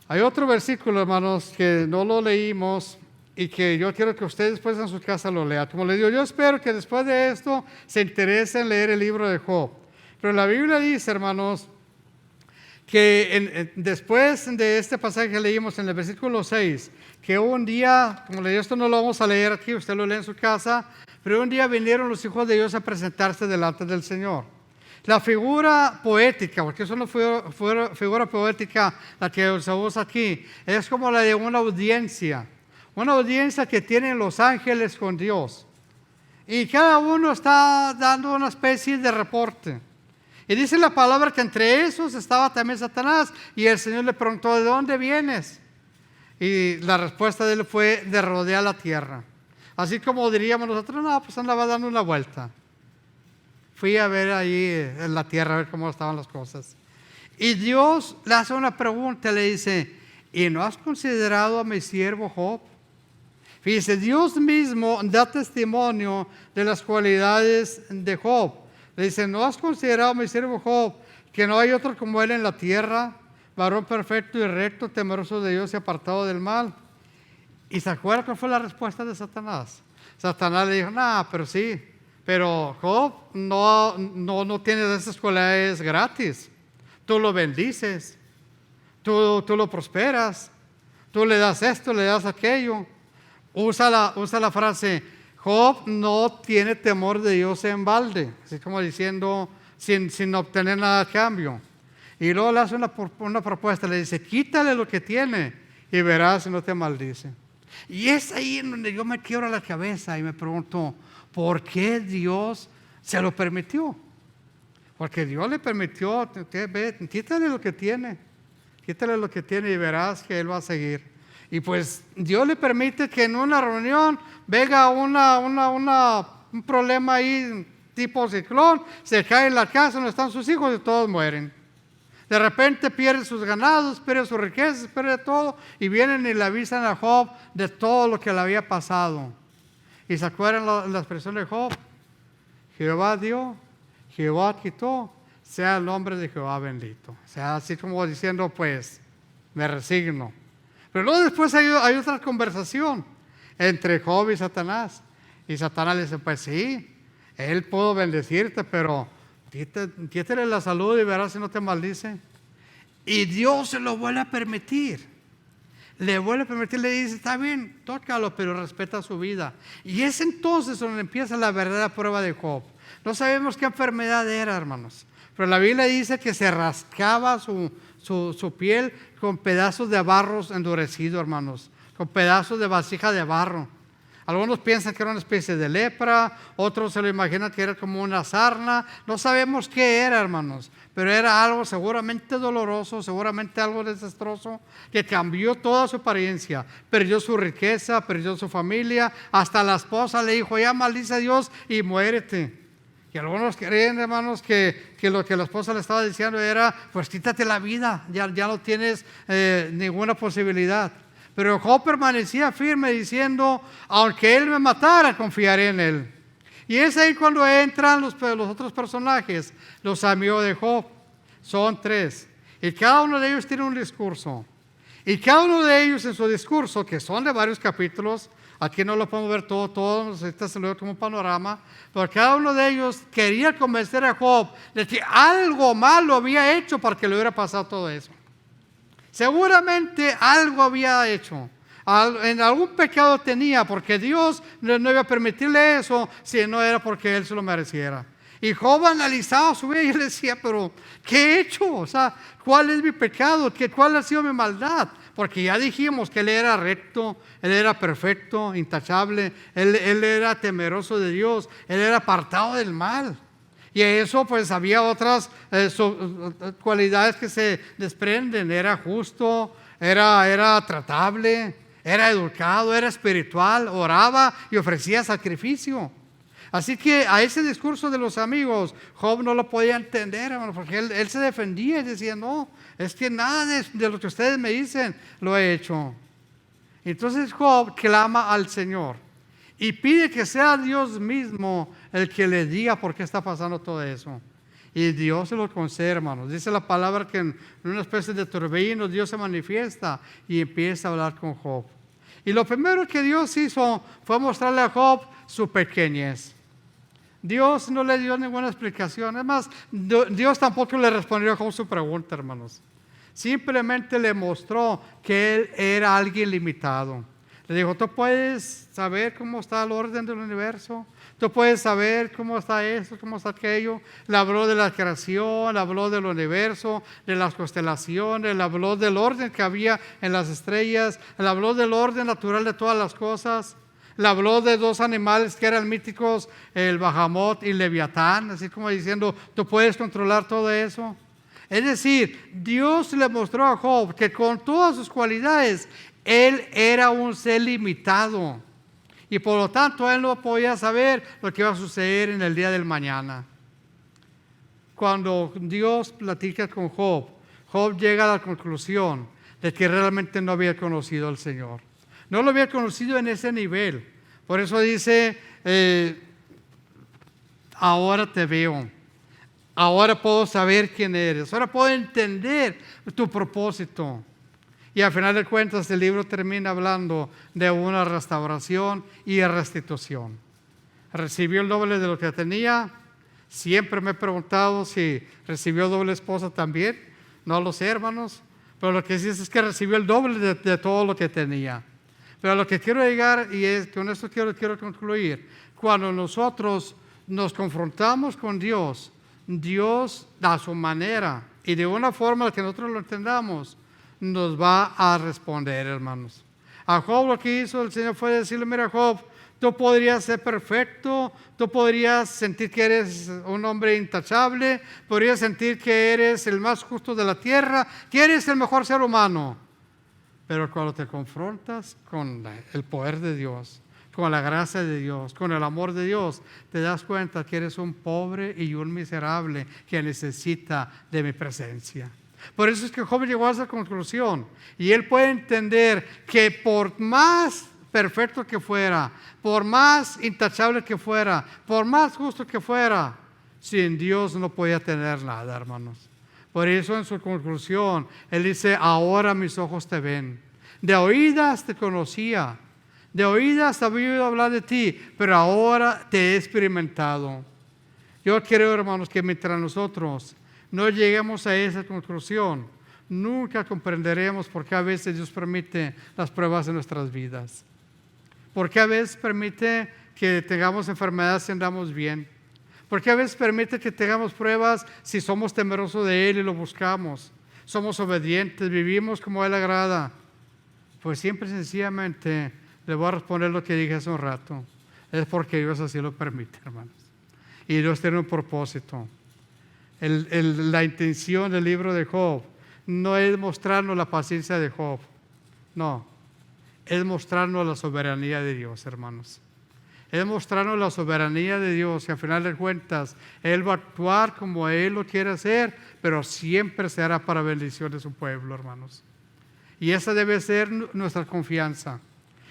Hay otro versículo, hermanos, que no lo leímos y que yo quiero que ustedes después en su casa lo lean. Como les digo, yo espero que después de esto se interesen en leer el libro de Job. Pero la Biblia dice, hermanos, que después de este pasaje que leímos en el versículo 6, que un día, como le digo, esto no lo vamos a leer aquí, usted lo lee en su casa, pero un día vinieron los hijos de Dios a presentarse delante del Señor. La figura poética, porque es una figura poética la que se usa aquí, es como la de una audiencia que tienen los ángeles con Dios. Y cada uno está dando una especie de reporte. Y dice la palabra que entre esos estaba también Satanás. Y el Señor le preguntó, ¿de dónde vienes? Y la respuesta de él fue de rodear la tierra. Así como diríamos nosotros, no, pues andaba dando una vuelta. Fui a ver ahí en la tierra, a ver cómo estaban las cosas. Y Dios le hace una pregunta, le dice, ¿y no has considerado a mi siervo Job? Fíjese, Dios mismo da testimonio de las cualidades de Job. Le dice, ¿no has considerado a mi siervo Job, que no hay otro como él en la tierra, varón perfecto y recto, temeroso de Dios y apartado del mal? ¿Y se acuerda cuál fue la respuesta de Satanás? Satanás le dijo, no, pero sí, pero Job no tiene de esas cualidades gratis. Tú lo bendices, tú lo prosperas, tú le das esto, le das aquello. Usa la frase, Job no tiene temor de Dios en balde. Así como diciendo, sin obtener nada a cambio. Y luego le hace una propuesta, le dice, quítale lo que tiene y verás si no te maldice. Y es ahí en donde yo me quiebro la cabeza y me pregunto, ¿por qué Dios se lo permitió? Porque Dios le permitió, quítale lo que tiene y verás que Él va a seguir. Y pues Dios le permite que en una reunión venga un problema ahí tipo ciclón, se cae en la casa donde están sus hijos y todos mueren. De repente pierde sus ganados, pierde sus riquezas, pierde todo y vienen y le avisan a Job de todo lo que le había pasado. Y se acuerdan la expresión de Job, Jehová dio, Jehová quitó, sea el nombre de Jehová bendito. O sea, así como diciendo, pues, me resigno. Pero luego después hay otra conversación entre Job y Satanás. Y Satanás le dice, pues sí, él pudo bendecirte, pero quítale la salud y verás si no te maldice. Y Dios se lo vuelve a permitir. Le vuelve a permitir, le dice, está bien, tócalo, pero respeta su vida. Y es entonces donde empieza la verdadera prueba de Job. No sabemos qué enfermedad era, hermanos. Pero la Biblia dice que se rascaba su piel con pedazos de barro endurecido, hermanos. Con pedazos de vasija de barro. Algunos piensan que era una especie de lepra, otros se lo imaginan que era como una sarna. No sabemos qué era, hermanos, pero era algo seguramente doloroso, seguramente algo desastroso, que cambió toda su apariencia. Perdió su riqueza, perdió su familia, hasta la esposa le dijo, ya maldice a Dios y muérete. Y algunos creen, hermanos, que lo que la esposa le estaba diciendo era, pues quítate la vida, ya no tienes ninguna posibilidad. Pero Job permanecía firme diciendo, aunque él me matara, confiaré en él. Y es ahí cuando entran los otros personajes, los amigos de Job. Son 3. Y cada uno de ellos tiene un discurso. Y cada uno de ellos en su discurso, que son de varios capítulos, aquí no lo podemos ver todo, este se lo veo como un panorama, pero cada uno de ellos quería convencer a Job de que algo malo había hecho para que le hubiera pasado todo eso. Seguramente algo había hecho, en algún pecado tenía, porque Dios no iba a permitirle eso si no era porque él se lo mereciera. Y Job analizaba su vida y le decía, pero ¿qué he hecho? O sea, ¿cuál es mi pecado? ¿Cuál ha sido mi maldad? Porque ya dijimos que él era recto, él era perfecto, intachable, él era temeroso de Dios, él era apartado del mal. Y eso pues había otras cualidades que se desprenden. Era justo, era tratable, era educado, era espiritual, oraba y ofrecía sacrificio. Así que a ese discurso de los amigos, Job no lo podía entender, hermano, porque él se defendía y decía, no, es que nada de lo que ustedes me dicen lo he hecho. Entonces Job clama al Señor y pide que sea Dios mismo el que le diga por qué está pasando todo eso. Y Dios se lo concede, hermanos. Dice la palabra que en una especie de torbellino Dios se manifiesta y empieza a hablar con Job. Y lo primero que Dios hizo fue mostrarle a Job su pequeñez. Dios no le dio ninguna explicación. Además, Dios tampoco le respondió a Job su pregunta, hermanos. Simplemente le mostró que él era alguien limitado. Le dijo, tú puedes saber cómo está el orden del universo, tú puedes saber cómo está esto, cómo está aquello. Le habló de la creación, le habló del universo, de las constelaciones, le habló del orden que había en las estrellas, le habló del orden natural de todas las cosas. Le habló de 2 animales que eran míticos, el Bahamut y el Leviatán, así como diciendo, tú puedes controlar todo eso. Es decir, Dios le mostró a Job que con todas sus cualidades, él era un ser limitado y por lo tanto él no podía saber lo que iba a suceder en el día del mañana. Cuando Dios platica con Job, Job llega a la conclusión de que realmente no había conocido al Señor. No lo había conocido en ese nivel. Por eso dice, ahora te veo. Ahora puedo saber quién eres. Ahora puedo entender tu propósito. Y al final de cuentas el libro termina hablando de una restauración y restitución. Recibió el doble de lo que tenía. Siempre me he preguntado si recibió doble esposa también. No lo sé, hermanos. Pero lo que sí es que recibió el doble de todo lo que tenía. Pero a lo que quiero llegar, y es, con esto quiero concluir, cuando nosotros nos confrontamos con Dios, Dios, a su manera y de una forma que nosotros lo entendamos, nos va a responder, hermanos. A Job lo que hizo el Señor fue decirle: mira, Job, tú podrías ser perfecto, tú podrías sentir que eres un hombre intachable, podrías sentir que eres el más justo de la tierra, que eres el mejor ser humano. Pero cuando te confrontas con el poder de Dios, con la gracia de Dios, con el amor de Dios, te das cuenta que eres un pobre y un miserable que necesita de mi presencia. Por eso es que Job llegó a esa conclusión, y él puede entender que por más perfecto que fuera, por más intachable que fuera, por más justo que fuera, sin Dios no podía tener nada, hermanos. Por eso en su conclusión, él dice: ahora mis ojos te ven. De oídas te conocía, de oídas había oído hablar de ti, pero ahora te he experimentado. Yo creo, hermanos, que mientras nosotros no lleguemos a esa conclusión, nunca comprenderemos por qué a veces Dios permite las pruebas en nuestras vidas. ¿Por qué a veces permite que tengamos enfermedades si andamos bien? ¿Por qué a veces permite que tengamos pruebas si somos temerosos de Él y lo buscamos? Somos obedientes, vivimos como a Él agrada. Pues siempre sencillamente le voy a responder lo que dije hace un rato. Es porque Dios así lo permite, hermanos. Y Dios tiene un propósito. La intención del libro de Job no es mostrarnos la paciencia de Job. No. Es mostrarnos la soberanía de Dios, hermanos. Es mostrarnos la soberanía de Dios, y al final de cuentas Él va a actuar como Él lo quiere hacer, pero siempre se hará para bendición de su pueblo, hermanos. Y esa debe ser nuestra confianza.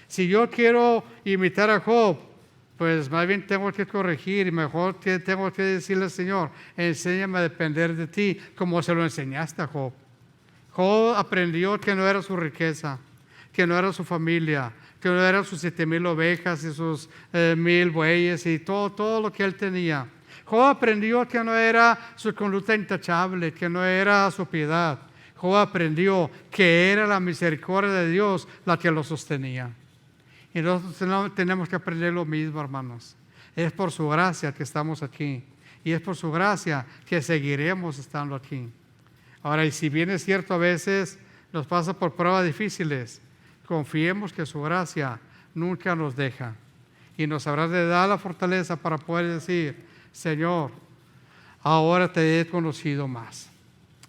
Si yo quiero imitar a Job, pues más bien tengo que corregir, y mejor tengo que decirle al Señor: enséñame a depender de ti como se lo enseñaste a Job. Job aprendió que no era su riqueza, que no era su familia, que no eran sus 7,000 ovejas y sus 1,000 bueyes y todo lo que él tenía. Job aprendió que no era su conducta intachable, que no era su piedad. Job aprendió que era la misericordia de Dios la que lo sostenía. Y nosotros tenemos que aprender lo mismo, hermanos. Es por su gracia que estamos aquí, y es por su gracia que seguiremos estando aquí. Ahora, y si bien es cierto, a veces nos pasa por pruebas difíciles, confiemos que su gracia nunca nos deja, y nos habrá de dar la fortaleza para poder decir: Señor, ahora te he conocido más.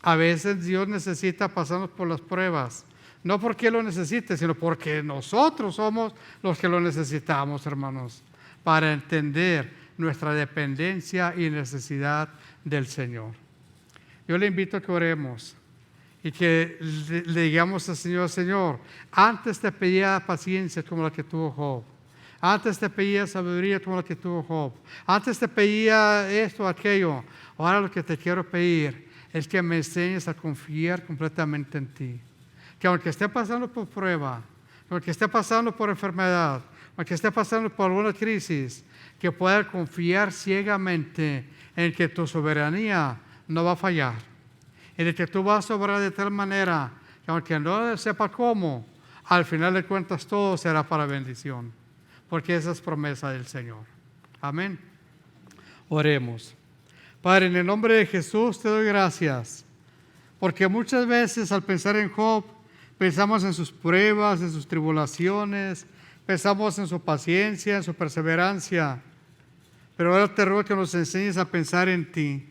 A veces Dios necesita pasarnos por las pruebas, no porque Él lo necesite, sino porque nosotros somos los que lo necesitamos, hermanos, para entender nuestra dependencia y necesidad del Señor. Yo le invito a que oremos y que le digamos al Señor: Señor, antes te pedía paciencia como la que tuvo Job. Antes te pedía sabiduría como la que tuvo Job. Antes te pedía esto, aquello. Ahora lo que te quiero pedir es que me enseñes a confiar completamente en ti. Que aunque esté pasando por prueba, aunque esté pasando por enfermedad, aunque esté pasando por alguna crisis, que pueda confiar ciegamente en que tu soberanía no va a fallar, en el que tú vas a obrar de tal manera que aunque no sepa cómo, al final de cuentas todo será para bendición, porque esa es promesa del Señor. Amén. Oremos. Padre, en el nombre de Jesús te doy gracias, porque muchas veces al pensar en Job, pensamos en sus pruebas, en sus tribulaciones, pensamos en su paciencia, en su perseverancia, pero ahora te ruego que nos enseñes a pensar en ti,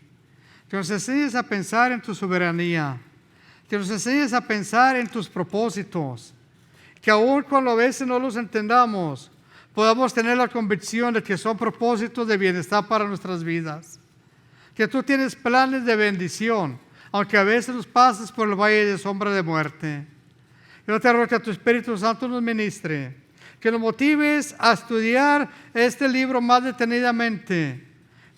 que nos enseñes a pensar en tu soberanía, que nos enseñes a pensar en tus propósitos, que aun cuando a veces no los entendamos, podamos tener la convicción de que son propósitos de bienestar para nuestras vidas, que tú tienes planes de bendición, aunque a veces nos pases por el valle de sombra de muerte. Yo te ruego que tu Espíritu Santo nos ministre, que nos motives a estudiar este libro más detenidamente,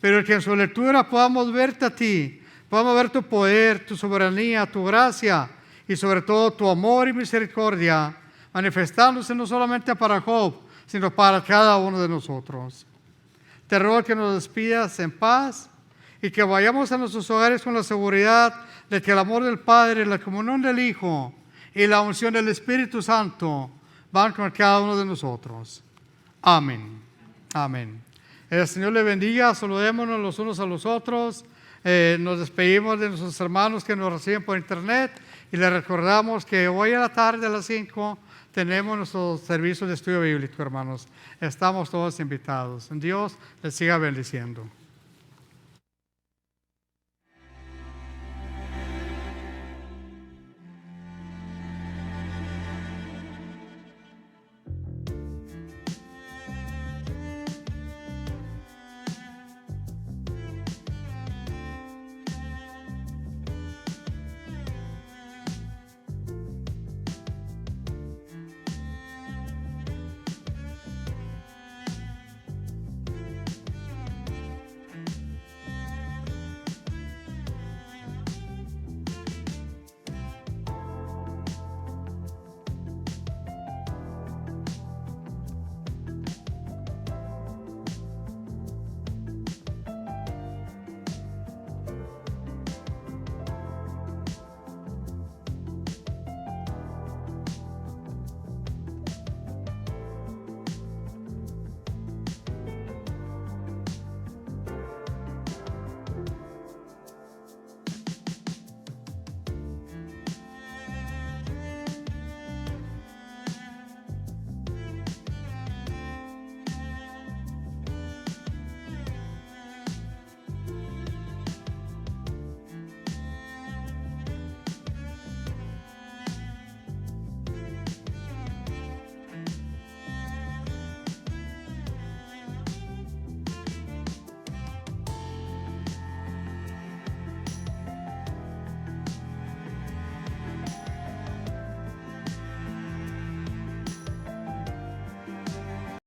pero que en su lectura podamos verte a ti, podamos ver tu poder, tu soberanía, tu gracia y sobre todo tu amor y misericordia, manifestándose no solamente para Job, sino para cada uno de nosotros. Te ruego que nos despidas en paz y que vayamos a nuestros hogares con la seguridad de que el amor del Padre, la comunión del Hijo y la unción del Espíritu Santo van con cada uno de nosotros. Amén. Amén. El Señor le bendiga. Saludémonos los unos a los otros. Nos despedimos de nuestros hermanos que nos reciben por internet y les recordamos que hoy a la tarde a las 5 tenemos nuestro servicio de estudio bíblico, hermanos. Estamos todos invitados. Dios les siga bendiciendo.